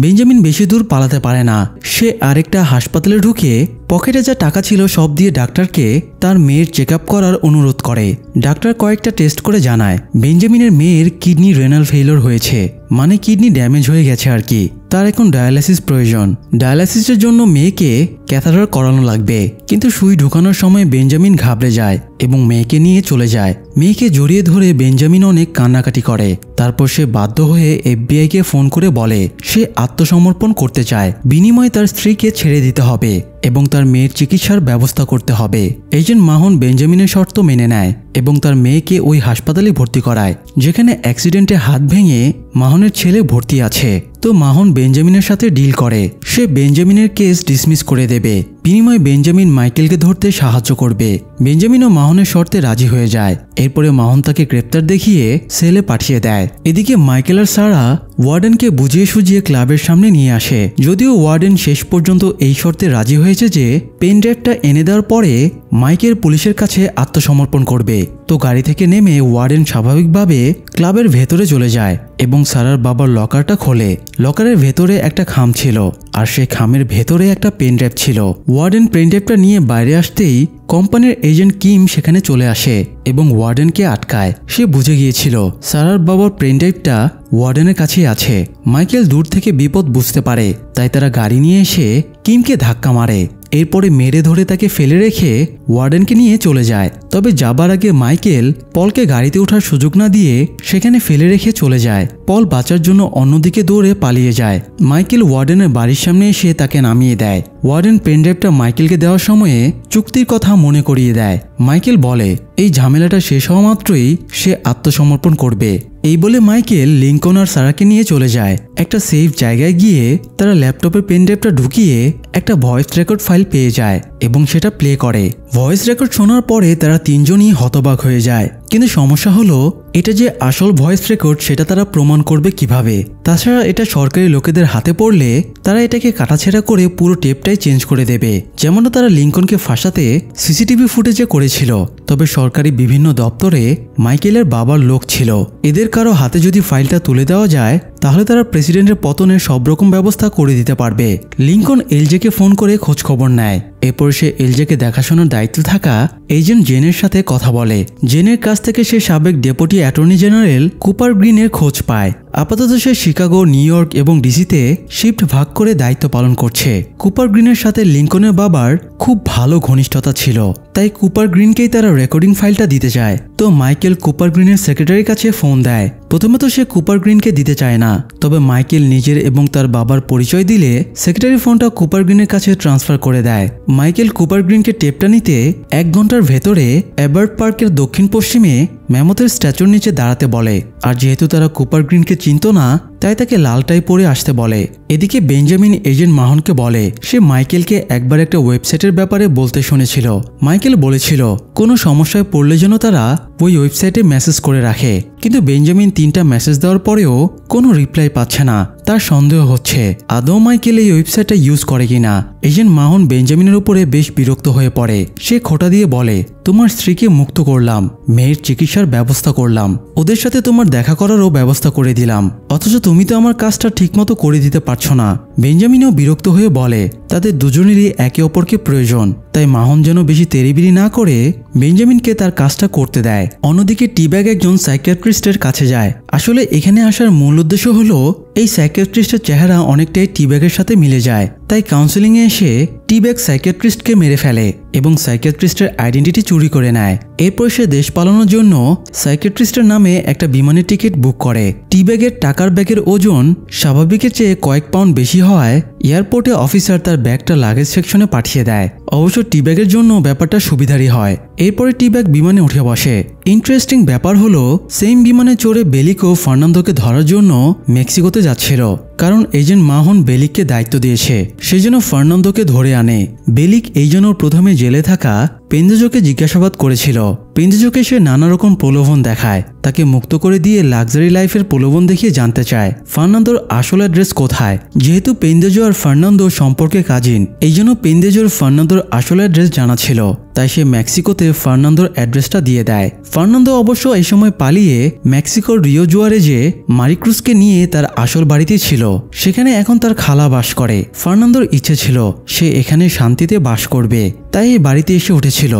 বেঞ্জামিন বেশি দূর পালাতে পারে না। সে আরেকটা হাসপাতালে ঢুকে পকেটে যা টাকা ছিল সব দিয়ে ডাক্তারকে তার মেয়ের চেক আপ করার অনুরোধ করে। ডাক্তার কয়েকটা টেস্ট করে জানায় বেঞ্জামিনের মেয়ের কিডনি রেনাল ফেইলিওর হয়েছে, মানে কিডনি ড্যামেজ হয়ে গেছে আর কি। তার এখন ডায়ালাইসিস প্রয়োজন। ডায়ালাইসিসের জন্য মেয়েকে ক্যাথাটার করানো লাগবে। কিন্তু সুই ঢোকানোর সময় বেঞ্জামিন ঘাবড়ে যায় এবং মেয়েকে নিয়ে চলে যায়। মেয়েকে জড়িয়ে ধরে বেঞ্জামিন অনেক কান্নাকাটি করে। তারপর সে বাধ্য হয়ে এফবিআইকে ফোন করে বলে সে আত্মসমর্পণ করতে চায়, বিনিময়ে তার স্ত্রীকে ছেড়ে দিতে হবে এবং তার মেয়ের চিকিৎসার ব্যবস্থা করতে হবে। এজেন্ট মাহন বেঞ্জামিনের শর্ত মেনে নেয় এবং তার মেয়েকে ওই হাসপাতালে ভর্তি করায় যেখানে অ্যাক্সিডেন্টে হাত ভেঙে মাহনের ছেলে ভর্তি আছে। তো মাহন বেঞ্জামিনের সাথে ডিল করে, সে বেঞ্জামিনের কেস ডিসমিস করে দেবে, বিনিময়ে বেঞ্জামিন মাইকেলকে ধরতে সাহায্য করবে। বেঞ্জামিনও মাহনের শর্তে রাজি হয়ে যায়। এরপরে মাহন তাকে গ্রেপ্তার দেখিয়ে সেলে পাঠিয়ে দেয়। এদিকে মাইকেল আর সারা ওয়ার্ডেনকে বুঝিয়ে সুঝিয়ে ক্লাবের সামনে নিয়ে আসে। যদিও ওয়ার্ডেন শেষ পর্যন্ত এই শর্তে রাজি হয়েছে যে পেন ড্রাইভটা এনে দেওয়ার পরে মাইকেল পুলিশের কাছে আত্মসমর্পণ করবে। তো গাড়ি থেকে নেমে ওয়ার্ডেন স্বাভাবিকভাবে ক্লাবের ভেতরে চলে যায় এবং সারার বাবার লকারটা খোলে। লকারের ভেতরে একটা খাম ছিল আর সেই খামের ভেতরে একটা পেন ড্রাইভ ছিল। ওয়ার্ডেন পেন ড্রাইভটা নিয়ে বাইরে আসতেই কোম্পানির এজেন্ট কিম সেখানে চলে আসে এবং ওয়ার্ডেনকে আটকায়। সে বুঝে গিয়েছিল সারার বাবার পেন ড্রাইভটা ওয়ার্ডেনের কাছেই আছে। মাইকেল দূর থেকে বিপদ বুঝতে পারে, তাই তারা গাড়ি নিয়ে এসে কিমকে ধাক্কা মারে। এরপরে মেরে ধরে তাকে ফেলে রেখে ওয়ার্ডেনকে নিয়ে চলে যায়। তবে যাবার আগে মাইকেল পলকে গাড়িতে ওঠার সুযোগ না দিয়ে সেখানে ফেলে রেখে চলে যায়। পল বাঁচার জন্য অন্যদিকে দৌড়ে পালিয়ে যায়। মাইকেল ওয়ার্ডেনের বাড়ির সামনে এসে তাকে নামিয়ে দেয়। ওয়ার্ডেন পেনড্রাইভটা মাইকেলকে দেওয়ার সময়ে চুক্তির কথা মনে করিয়ে দেয়। মাইকেল বলে এই ঝামেলাটা শেষ হওয়া মাত্রই সে আত্মসমর্পণ করবে। এই বলে মাইকেল লিঙ্কন আর সারাকে নিয়ে চলে যায়। একটা সেফ জায়গায় গিয়ে তারা ল্যাপটপের পেনড্রাইভটা ঢুকিয়ে একটা ভয়েস রেকর্ড ফাইল পেয়ে যায় এবং সেটা প্লে করে। ভয়েস রেকর্ড শোনার পরে তারা তিনজনই হতবাক হয়ে যায়। কিন্তু সমস্যা হলো এটা যে আসল ভয়েস রেকর্ড সেটা তারা প্রমাণ করবে কিভাবে? তাছাড়া এটা সরকারি লোকেদের হাতে পড়লে তারা এটাকে কাটাছেঁড়া করে পুরো টেপটাই চেঞ্জ করে দেবে, যেমনটা তারা লিঙ্কনকে ফাঁসাতে সিসিটিভি ফুটেজে করেছিল। তবে সরকারি বিভিন্ন দপ্তরে মাইকেলের বাবার লোক ছিল, এদের কারো হাতে যদি ফাইলটা তুলে দেওয়া যায় তাহলে তারা প্রেসিডেন্টের পতনের সব রকম ব্যবস্থা করে দিতে পারবে। লিঙ্কন এলজেকে ফোন করে খোঁজ খবর নেয়। এরপর সে এলজেকে দেখাশোনার দায়িত্বে থাকা এজেন্ট জেনের সাথে কথা বলে। জেনের কাছ থেকে সে সাবেক ডেপুটি অ্যাটর্নি জেনারেল কুপার গ্রিনের খোঁজ পায়। আপাতত সে শিকাগো, নিউ ইয়র্ক এবং ডিসিতে শিফট ভাগ করে দায়িত্ব পালন করছে। কুপার গ্রিনের সাথে লিঙ্কনের বাবার খুব ভালো ঘনিষ্ঠতা ছিল, তাই কুপার গ্রিনকেই তারা রেকর্ডিং ফাইলটা দিতে চায়। তো মাইকেল কুপার গ্রিনের সেক্রেটারির কাছে ফোন দেয়। প্রথমে তো সে কুপার গ্রিনকে দিতে চায় না, তবে মাইকেল নিজের এবং তার বাবার পরিচয় দিলে সেক্রেটারি ফোনটা কুপার গ্রিনের কাছে ট্রান্সফার করে দেয়। মাইকেল কুপার গ্রিনকে টেপটা নিতে 1 ঘন্টার ভেতরে এবার্ট পার্কের দক্ষিণ পশ্চিমে ম্যামথের স্ট্যাচুর নিচে দাঁড়াতে বলে। আর যেহেতু তারা কুপার গ্রিনকে চিনত না তাই তাকে লাল টাই পরে আসতে বলে। এদিকে বেঞ্জামিন এজেন্ট মাহনকে বলে সে মাইকেলকে একবার একটা ওয়েবসাইটের ব্যাপারে বলতে শুনেছিল। মাইকেল বলেছিল কোনো সমস্যায় পড়লে যেন তারা ওই ওয়েবসাইটে মেসেজ করে রাখে, কিন্তু বেঞ্জামিন 3টা মেসেজ দেওয়ার পরেও কোনো রিপ্লাই পাচ্ছে না। তার সন্দেহ হচ্ছে আদৌ মাইকেল এই ওয়েবসাইটটা ইউজ করে কিনা। এজেন্ট মাহন বেঞ্জামিনের উপরে বেশ বিরক্ত হয়ে পড়ে। সে খোঁটা দিয়ে বলে তোমার স্ত্রীকে মুক্ত করলাম, মেয়ের চিকিৎসার ব্যবস্থা করলাম, ওদের সাথে তোমার দেখা করারও ব্যবস্থা করে দিলাম, অথচ তুমি তো আমার কাজটা ঠিকমতো করে দিতে পারছো না। বেঞ্জামিনও বিরক্ত হয়ে বলে তাদের দুজনেরই একে অপরকে প্রয়োজন, তাই মাহন যেন বেশি তেড়িবিড়ি না করে বেঞ্জামিনকে তার কাজটা করতে দেয়। অন্যদিকে টিব্যাগ একজন সাইকিয়াট্রিস্টের কাছে যায়। আসলে এখানে আসার মূল উদ্দেশ্য হলো এই সাইকিয়াট্রিস্টের চেহারা অনেকটাই টিব্যাগের সাথে মিলে যায়, তাই কাউন্সেলিংয়ে এসে টিব্যাগ সাইকিয়াট্রিস্টকে মেরে ফেলে এবং সাইকিয়াট্রিস্টের আইডেন্টিটি চুরি করে নেয়। এরপর সে দেশ পালানোর জন্য সাইকিয়াট্রিস্টের নামে একটা বিমানের টিকিট বুক করে। টিব্যাগের টাকার ব্যাগের ওজন স্বাভাবিকের চেয়ে কয়েক পাউন্ড বেশি হওয়ায় এয়ারপোর্টে অফিসার তার ব্যাগটা লাগেজ সেকশনে পাঠিয়ে দেয়। অবশ্য টিব্যাগের জন্য ব্যাপারটা সুবিধারই হয়। এরপরে টিব্যাগ বিমানে উঠে বসে। ইন্টারেস্টিং ব্যাপার হলো সেম বিমানে চড়ে বেলিকও ফার্নান্দোকে ধরার জন্য মেক্সিকোতে যাচ্ছিল, কারণ এজেন্ট মাহন বেলিককে দায়িত্ব দিয়েছে, সেজন্য ফার্নান্দোকে ধরে আনে। বেলিক এই জন্য প্রথমে জেলে থাকা পেন্দেজোকে জিজ্ঞাসাবাদ করেছিল। পেন্দেজোকে সে নানা রকম প্রলোভন দেখায়, তাকে মুক্ত করে দিয়ে লাক্সারি লাইফের প্রলোভন দেখিয়ে জানতে চায় ফার্নান্দোর আসল অ্যাড্রেস কোথায়। যেহেতু পেন্দেজো আর ফার্নান্দো সম্পর্কে কাজিন, এই জন্য পেন্দেজোর ফার্নান্দোর আসল অ্যাড্রেস জানা ছিল, তাই সে মেক্সিকোতে ফার্নান্দোর অ্যাড্রেসটা দিয়ে দেয়। ফার্নান্দো অবশ্য এই সময় পালিয়ে মেক্সিকোর রিও জুয়ারেজে মারিক্রুজকে নিয়ে তার আসল বাড়িতে ছিল। সেখানে এখন তার খালা বাস করে। ফার্নান্দোর ইচ্ছে ছিল সে এখানে শান্তিতে বাস করবে, তাই এই বাড়িতে এসে উঠেছিল।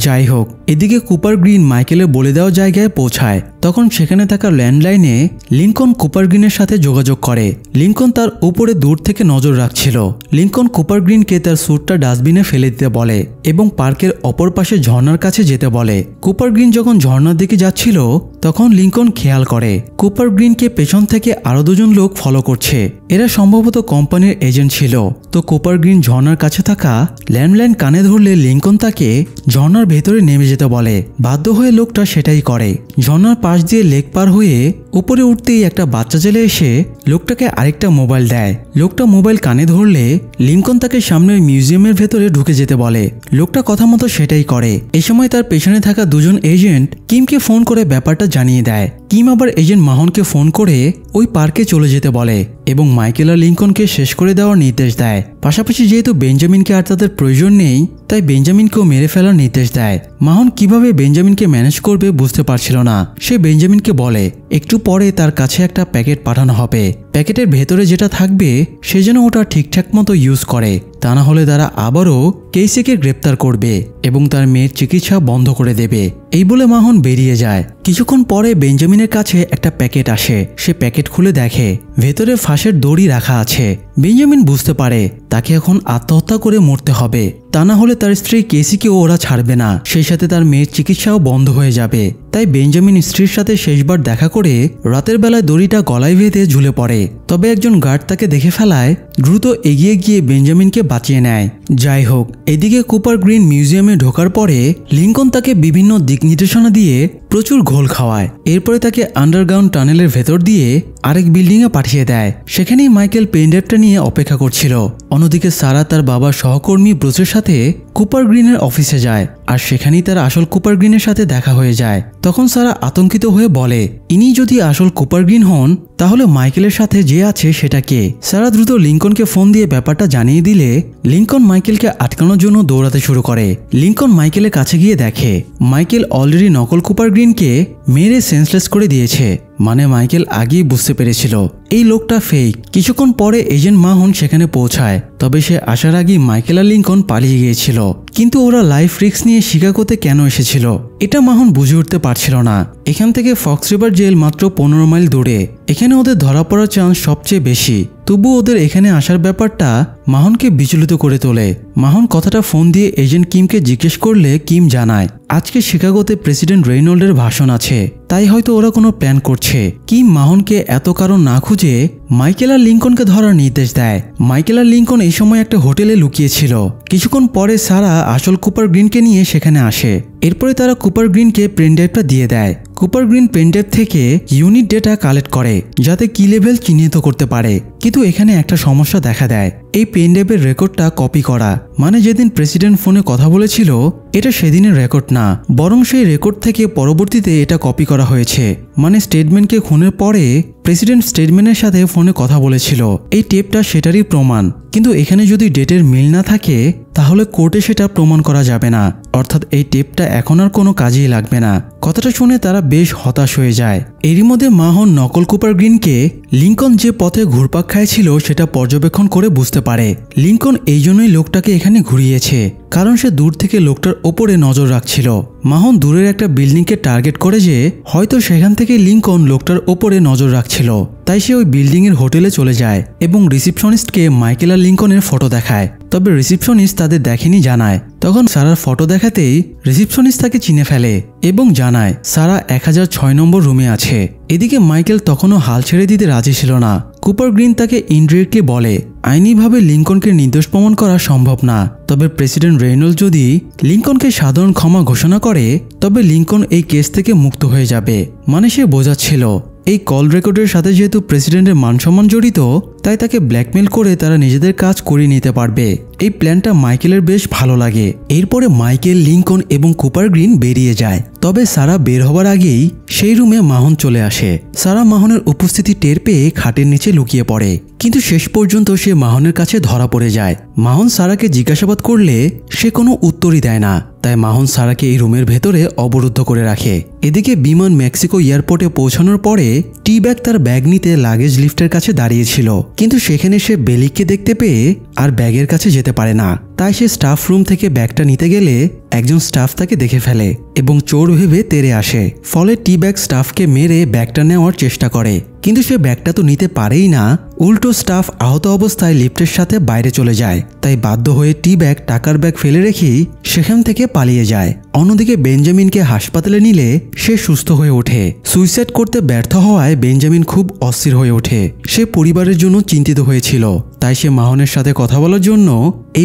যাই হোক, এদিকে কুপার গ্রিন মাইকেলের বলে দেওয়া জায়গায় পৌঁছায়। তখন সেখানে থাকা ল্যান্ডলাইনে লিঙ্কন কুপার গ্রিনের সাথে যোগাযোগ করে। লিঙ্কন তার উপরে দূর থেকে নজর রাখছিল। লিঙ্কন কুপার গ্রিনকে তার স্যুটটা ডাস্টবিনে ফেলে দিতে বলে এবং পার্কের অপর পাশে ঝর্ণার কাছে যেতে বলে। কুপার গ্রিন যখন ঝর্ণার দিকে যাচ্ছিল তখন লিঙ্কন খেয়াল করে কুপার গ্রিনকে পেছন থেকে আরো দুজন লোক ফলো করছে। এরা সম্ভবত কোম্পানির এজেন্ট ছিল। তো কুপার গ্রিন ঝর্ণার কাছে থাকা ল্যান্ডলাইন কানে ধরলে লিঙ্কন তাকে ঝর্ণার ভেতরে নেমে যেতে বলে। বাধ্য হয়ে লোকটা সেটাই করে। ঝর্ণার পাশ দিয়ে লেক পার হয়ে উপরে উঠতেই একটা বাচ্চা ছেলে এসে লোকটাকে আরেকটা মোবাইল দেয়। লোকটা মোবাইল কানে ধরলে লিঙ্কন তাকে সামনের মিউজিয়ামের ভেতরে ঢুকে যেতে বলে। লোকটা কথা মতো সেটাই করে। এই সময় তার পেছনে থাকা দুজন এজেন্ট কিমকে ফোন করে ব্যাপারটা জানিয়ে দেয়। কিম আবার এজেন্ট মাহনকে ফোন করে ওই পার্কে চলে যেতে বলে এবং মাইকেল আর লিঙ্কনকে শেষ করে দেওয়ার নির্দেশ দেয়। পাশাপাশি যেহেতু বেঞ্জামিনকে আর তাদের প্রয়োজন নেই, তাই বেঞ্জামিনকেও মেরে ফেলার নির্দেশ দেয়। মাহন কিভাবে বেঞ্জামিনকে ম্যানেজ করবে বুঝতে পারছিল না। সে বেঞ্জামিনকে বলে একটু পরে তার কাছে একটা প্যাকেট পাঠানো হবে। প্যাকেটের ভেতরে যেটা থাকবে সে যেন ওটা ঠিকঠাক মতো ইউজ করে, তা না হলে তারা আবারও কেইসিকে গ্রেপ্তার করবে এবং তার মেয়ের চিকিৎসা বন্ধ করে দেবে। এই বলে মাহন বেরিয়ে যায়। কিছুক্ষণ পরে বেঞ্জামিনের কাছে একটা প্যাকেট আসে। সে প্যাকেট খুলে দেখে ভেতরে ফাঁসের দড়ি রাখা আছে। বেঞ্জামিন বুঝতে পারে তাকে এখন আত্মহত্যা করে মরতে হবে, তা না হলে তার স্ত্রী কেসিকেও ওরা ছাড়বে না। সেই সাথে তার মেয়ের চিকিৎসাও বন্ধ হয়ে যাবে। তাই বেঞ্জামিন স্ত্রীর সাথে শেষবার দেখা করে রাতের বেলায় দড়িটা গলায় বেঁধে ঝুলে পড়ে। তবে একজন গার্ড তাকে দেখে ফেলায় দ্রুত এগিয়ে গিয়ে বেঞ্জামিনকে বাঁচিয়ে নেয়। যাই হোক, এদিকে কুপার গ্রিন মিউজিয়ামে ঢোকার পরে লিঙ্কন তাকে বিভিন্ন দিক নির্দেশনা দিয়ে প্রচুর ঘোল খাওয়ায়। এরপরে তাকে আন্ডারগ্রাউন্ড টানেলের ভেতর দিয়ে আরেক বিল্ডিংয়ে পাঠিয়ে দেয়। সেখানেই মাইকেল পেনড্রাইভটা নিয়ে অপেক্ষা করছিল। অন্যদিকে সারা তার বাবার সহকর্মী ব্রুসের সাথে কুপার গ্রিনের অফিসে যায়, আর সেখানেই তার আসল কুপার গ্রিনের সাথে দেখা হয়ে যায়। তখন সারা আতঙ্কিত হয়ে বলে ইনি যদি আসল কুপার গ্রিন হন তাহলে মাইকেলের সাথে যে আছে সেটা কে? সারা দ্রুত লিঙ্কনকে ফোন দিয়ে ব্যাপারটা জানিয়ে দিলে লিঙ্কন মাইকেলকে আটকানোর জন্য দৌড়াতে শুরু করে। লিঙ্কন মাইকেলের কাছে গিয়ে দেখে মাইকেল অলরেডি নকল কুপার গ্রিনকে মেরে সেন্সলেস করে দিয়েছে। মানে মাইকেল আগেই বুঝতে পেরেছিল এই লোকটা ফেক। কিছুক্ষণ পরে এজেন্ট মাহন সেখানে পৌঁছায়। তবে সে আসার আগেই মাইকেল আর লিঙ্কন পালিয়ে গিয়েছিল। কিন্তু ওরা লাইফ রিস্ক নিয়ে শিকাগোতে কেন এসেছিল এটা মাহন বুঝে উঠতে পারছিল না। এখান থেকে ফক্স রিভার জেল মাত্র 15 মাইল দূরে। এখানে ওদের ধরা পড়ার চান্স সবচেয়ে বেশি। তবু ওদের এখানে আসার ব্যাপারটা মাহনকে বিচলিত করে তোলে। মাহন কথাটা ফোন দিয়ে এজেন্ট কিমকে জিজ্ঞেস করলে কিম জানায় আজকে শিকাগোতে প্রেসিডেন্ট রেইনল্ডের ভাষণ আছে, তাই হয়তো ওরা কোনো প্ল্যান করছে। কিম মাহনকে এত কারণ না খুঁজে মাইকেল আর লিঙ্কনকে ধরার নির্দেশ দেয়। মাইকেল আর লিঙ্কন এই সময় একটা হোটেলে লুকিয়েছিল। কিছুক্ষণ পরে সারা আসল কুপার গ্রিনকে নিয়ে সেখানে আসে। এরপরে তারা কুপার গ্রিনকে পেনড্রাইভটা দিয়ে দেয়। কুপার গ্রিন পেনড্রাইভ থেকে ইউনিট ডেটা কালেক্ট করে যাতে কি লেভেল চিহ্নিত করতে পারে। কিন্তু এখানে একটা সমস্যা দেখা দেয়। এই পেনড্রাইভের রেকর্ডটা কপি করা, মানে যেদিন প্রেসিডেন্ট ফোনে কথা বলেছিল এটা সেদিনের রেকর্ড না, বরং সেই রেকর্ড থেকে পরবর্তীতে এটা কপি করা হয়েছে। মানে স্টেটমেন্টকে খুনের পরে প্রেসিডেন্ট স্টেটমেন্টের সাথে ফোনে কথা বলেছিল। এই টেপটা সেটারই প্রমাণ। কিন্তু এখানে যদি ডেটের মিল না থাকে তাহলে কোর্টে সেটা প্রমাণ করা যাবে না, অর্থাৎ এই টেপটা এখন আর কোনো কাজেই লাগবে না। কথাটা শুনে তারা বেশ হতাশ হয়ে যায়। এরই মধ্যে মাহন নকল কুপার গ্রিনকে লিঙ্কন যে পথে ঘুরপাক খাইছিল সেটা পর্যবেক্ষণ করে বুঝতে পারে লিঙ্কন এই জন্যই লোকটাকে এখানে ঘুরিয়েছে, কারণ সে দূর থেকে লোকটার ওপরে নজর রাখছিল। মাহন দূরের একটা বিল্ডিংকে টার্গেট করে যে হয়তো সেখান থেকে লিঙ্কন লোকটার ওপরে নজর রাখছিল। তাই সে ওই বিল্ডিংয়ের হোটেলে চলে যায় এবং রিসিপশনিস্টকে মাইকেল আর লিঙ্কনের ফটো দেখায়। তবে রিসিপশনিস্ট তাদের দেখেনি জানায়। তখন সারার ফটো দেখাতেই রিসিপশনিস্ট তাকে চিনে ফেলে এবং জানায় সারা 1006 নম্বর রুমে আছে। এদিকে মাইকেল তখনও হাল ছেড়ে দিতে রাজি ছিল না। কুপার গ্রিন তাকে ইনডিরেক্টলি বলে আইনিভাবে লিঙ্কনকে নির্দোষ প্রমাণ করা সম্ভব না, তবে প্রেসিডেন্ট রেইনল্ড যদি লিঙ্কনকে সাধারণ ক্ষমা ঘোষণা করে তবে লিঙ্কন এই কেস থেকে মুক্ত হয়ে যাবে। মানে সে বোঝাচ্ছিল এই কল রেকর্ডের সাথে যেহেতু প্রেসিডেন্টের মানসম্মান জড়িত, তাই তাকে ব্ল্যাকমেল করে তারা নিজেদের কাজ করিয়ে নিতে পারবে। এই প্ল্যানটা মাইকেলের বেশ ভালো লাগে। এরপরে মাইকেল, লিঙ্কন এবং কুপার গ্রিন বেরিয়ে যায়। তবে সারা বের হবার আগেই সেই রুমে মাহন চলে আসে। সারা মাহনের উপস্থিতি টের পেয়ে খাটের নিচে লুকিয়ে পড়ে, কিন্তু শেষ পর্যন্ত সে মাহনের কাছে ধরা পড়ে যায়। মাহন সারাকে জিজ্ঞাসাবাদ করলে সে কোনো উত্তরই দেয় না, তাই মাহন সারাকে এই রুমের ভেতরে অবরুদ্ধ করে রাখে। এদিকে বিমান মেক্সিকো এয়ারপোর্টে পৌঁছানোর পরে টি ব্যাগ তার ব্যাগ নিতে লাগেজ লিফটের কাছে দাঁড়িয়েছিল, কিন্তু সেখানে সে বেলিককে দেখতে পেয়ে আর ব্যাগের কাছে যেতে পারে না। তাই সে স্টাফ রুম থেকে ব্যাগটা নিতে গেলে একজন স্টাফ তাকে দেখে ফেলে এবং চোর ভেবে তেড়ে আসে। ফলে টি ব্যাগ স্টাফকে মেরে ব্যাগটা নেওয়ার চেষ্টা করে, কিন্তু সে ব্যাগটা তো নিতে পারেই না। উল্টো স্টাফ আহত অবস্থায় লিফটের সাথে বাইরে চলে যায়। তাই বাধ্য হয়ে টি ব্যাগ টাকার ব্যাগ ফেলে রেখেই সেখান থেকে পালিয়ে যায়। অন্যদিকে বেঞ্জামিনকে হাসপাতালে নিলে সে সুস্থ হয়ে ওঠে। সুইসাইড করতে ব্যর্থ হওয়ায় বেঞ্জামিন খুব অস্থির হয়ে ওঠে। সে পরিবারের জন্য চিন্তিত হয়েছিল, তাই সে মাহনের সাথে কথা বলার জন্য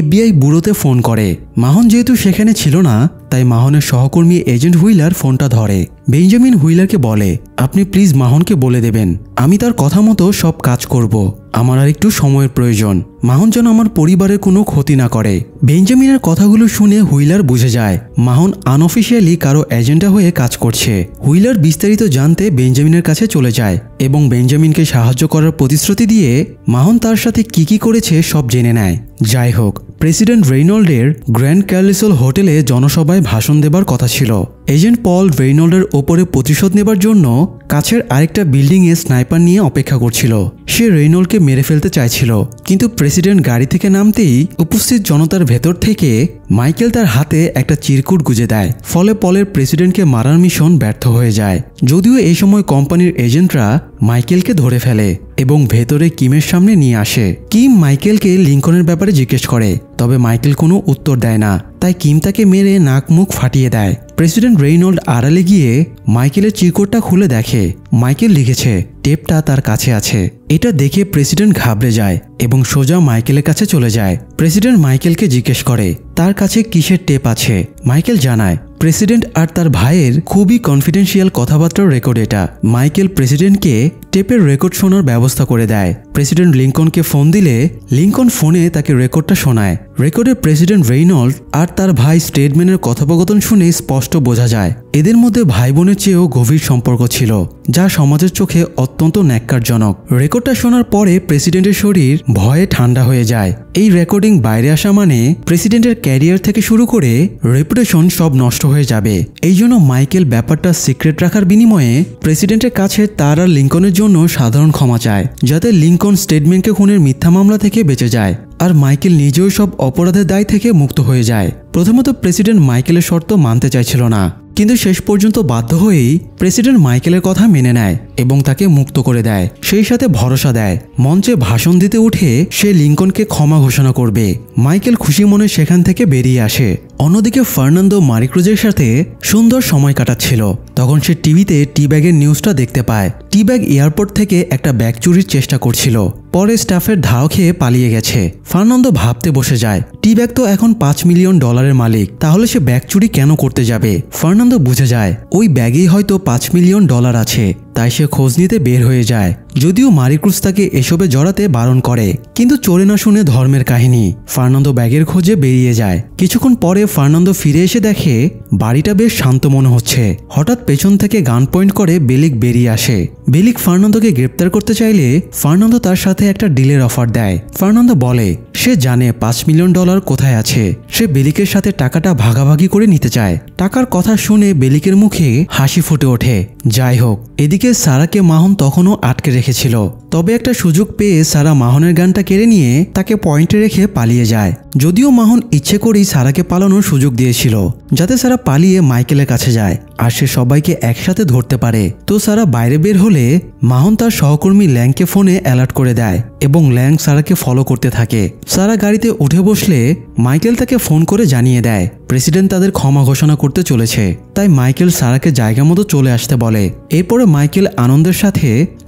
FBI ব্যুরোতে ফোন করে। মাহন যেহেতু সেখানে ছিল না, তাই মাহনের সহকর্মী এজেন্ট হুইলার ফোনটা ধরে। বেঞ্জামিন হুইলারকে বলে, আপনি প্লিজ মাহনকে বলে দেবেন আমি তার কথা মতো সব কাজ করব। আমার আর একটু সময়ের প্রয়োজন। মাহন যেন আমার পরিবারের কোনো ক্ষতি না করে। বেঞ্জামিনের কথাগুলো শুনে হুইলার বুঝে যায় মাহন আনঅফিসিয়ালি কারো এজেন্ডা হয়ে কাজ করছে। হুইলার বিস্তারিত জানতে বেঞ্জামিনের কাছে চলে যায় এবং বেঞ্জামিনকে সাহায্য করার প্রতিশ্রুতি দিয়ে মাহন তার সাথে কি করেছে সব জেনে নেয়। যাই হোক, প্রেসিডেন্ট রেইনল্ডের গ্র্যান্ড ক্যালিসল হোটেলে জনসভায় ভাষণ দেবার কথা ছিল। এজেন্ট পল রেইনল্ডের ওপরে প্রতিশোধ নেবার জন্য কাছের আরেকটা বিল্ডিংয়ে স্নাইপার নিয়ে অপেক্ষা করছিল। সে রেইনল্ডকে মেরে ফেলতে চাইছিল, কিন্তু প্রেসিডেন্ট গাড়ি থেকে নামতেই উপস্থিত জনতার ভেতর থেকে মাইকেল তার হাতে একটা চিরকুট গুজে দেয়। ফলে পলের প্রেসিডেন্টকে মারার মিশন ব্যর্থ হয়ে যায়। যদিও এই সময় কোম্পানির এজেন্টরা মাইকেলকে ধরে ফেলে এবং ভেতরে কিমের সামনে নিয়ে আসে। কিম মাইকেলকে লিঙ্কনের ব্যাপারে জিজ্ঞেস করে, তবে মাইকেল কোনো উত্তর দেয় না। তাই কিম তাকে মেরে নাক মুখ ফাটিয়ে দেয়। প্রেসিডেন্ট রেইনল্ড আড়ালে গিয়ে মাইকেলের চিরকুটটা খুলে দেখে মাইকেল লিখেছে টেপটা তার কাছে আছে। এটা দেখে প্রেসিডেন্ট ঘাবড়ে যায় এবং সোজা মাইকেলের কাছে চলে যায়। প্রেসিডেন্ট মাইকেলকে জিজ্ঞেস করে তার কাছে কিসের টেপ আছে। মাইকেল জানায় প্রেসিডেন্ট আর তার ভাইয়ের খুবই কনফিডেন্সিয়াল কথাবার্তার রেকর্ড এটা। মাইকেল প্রেসিডেন্টকে টেপের রেকর্ড শোনার ব্যবস্থা করে দেয়। প্রেসিডেন্ট লিঙ্কনকে ফোন দিলে লিঙ্কন ফোনে তাকে রেকর্ডটা শোনায়। রেকর্ডে প্রেসিডেন্ট রেইনল্ড আর তার ভাই স্টেটম্যানের কথোপকথন শুনে স্পষ্ট বোঝা যায় এদের মধ্যে ভাই বোনের চেয়েও গভীর সম্পর্ক ছিল, যা সমাজের চোখে অত্যন্ত ন্যাক্কারজনক। রেকর্ডটা শোনার পরে প্রেসিডেন্টের শরীর ভয়ে ঠান্ডা হয়ে যায়। এই রেকর্ডিং বাইরে আসা মানে প্রেসিডেন্টের ক্যারিয়ার থেকে শুরু করে রেপুটেশন সব নষ্ট হয়ে যাবে। এই জন্য মাইকেল ব্যাপারটা সিক্রেট রাখার বিনিময়ে প্রেসিডেন্টের কাছে তার আর লিঙ্কনের জন্য সাধারণ ক্ষমা চায়, যাতে লিঙ্কন স্টেটম্যানকে খুনের মিথ্যা মামলা থেকে বেঁচে যায় আর মাইকেল নিজেও সব অপরাধের দায় থেকে মুক্ত হয়ে যায়। প্রথমত প্রেসিডেন্ট মাইকেলের শর্ত মানতে চাইছিল না, কিন্তু শেষ পর্যন্ত বাধ্য হয়েই প্রেসিডেন্ট মাইকেলের কথা মেনে নেয় এবং তাকে মুক্ত করে দেয়। সেই সাথে ভরসা দেয় মঞ্চে ভাষণ দিতে উঠে সে লিঙ্কনকে ক্ষমা ঘোষণা করবে। মাইকেল খুশি মনে সেখান থেকে বেরিয়ে আসে। অন্যদিকে ফার্নান্দো মারিক্রুজের সাথে সুন্দর সময় কাটাচ্ছিল। তখন সে টিভিতে টি ব্যাগের নিউজটা দেখতে পায়। টি ব্যাগ এয়ারপোর্ট থেকে একটা ব্যাগ চুরির চেষ্টা করছিল, পরে স্টাফের ধাও খেয়ে পালিয়ে গেছে। ফার্নান্দো ভাবতে বসে যায় টি ব্যাগ তো এখন $5 মিলিয়ন মালিক, তাহলে সে ব্যাগ চুরি কেন করতে যাবে। ফার্নান্দো বুঝে যায় ওই ব্যাগেই হয়তো $5 মিলিয়ন আছে, তাই সে খোঁজ নিতে বের হয়ে যায়। যদিও মারিক্রুজ তাকে এসবে জড়াতে বারণ করে, কিন্তু চোরে না শুনে ধর্মের কাহিনী। ফার্নান্দো ব্যাগের খোঁজে বেরিয়ে যায়। কিছুক্ষণ পরে ফার্নান্দো ফিরে এসে দেখে বাড়িটা বেশ শান্ত মনে হচ্ছে। হঠাৎ পেছন থেকে গান পয়েন্ট করে বেলিক বেরিয়ে আসে। বেলিক ফার্নান্দোকে গ্রেপ্তার করতে চাইলে ফার্নান্দো তার সাথে একটা ডিলের অফার দেয়। ফার্নান্দো বলে সে জানে $5 মিলিয়ন কোথায় আছে। সে বেলিকের সাথে টাকাটা ভাগাভাগি করে নিতে চায়। টাকার কথা শুনে বেলিকের মুখে হাসি ফুটে ওঠে। যাই হোক, এদিকে সারাকে মাহন তখনও আটকে রেখেছিল। তবে একটা সুযোগ পেয়ে সারা মাহনের গানটা কেড়ে নিয়ে তাকে পয়েন্টে রেখে পালিয়ে যায়। যদিও মাহন ইচ্ছে করেই সারাকে পালানোর সুযোগ দিয়েছিল, যাতে সারা পালিয়ে মাইকেলের কাছে যায় আর সে সবাইকে একসাথে ধরতে পারে। তো সারা বাইরে বের হলে মাহন তার সহকর্মী ল্যাংকে ফোনে অ্যালার্ট করে দেয় এবং ল্যাং সারাকে ফলো করতে থাকে। সারা গাড়িতে উঠে বসলে মাইকেল তাকে ফোন করে জানিয়ে দেয় প্রেসিডেন্ট তাদের ক্ষমা ঘোষণা করতে চলেছে। তাই মাইকেল সারাকে জায়গা মতো চলে আসতে বলে। এরপরে মাইকেল আনন্দের সাথে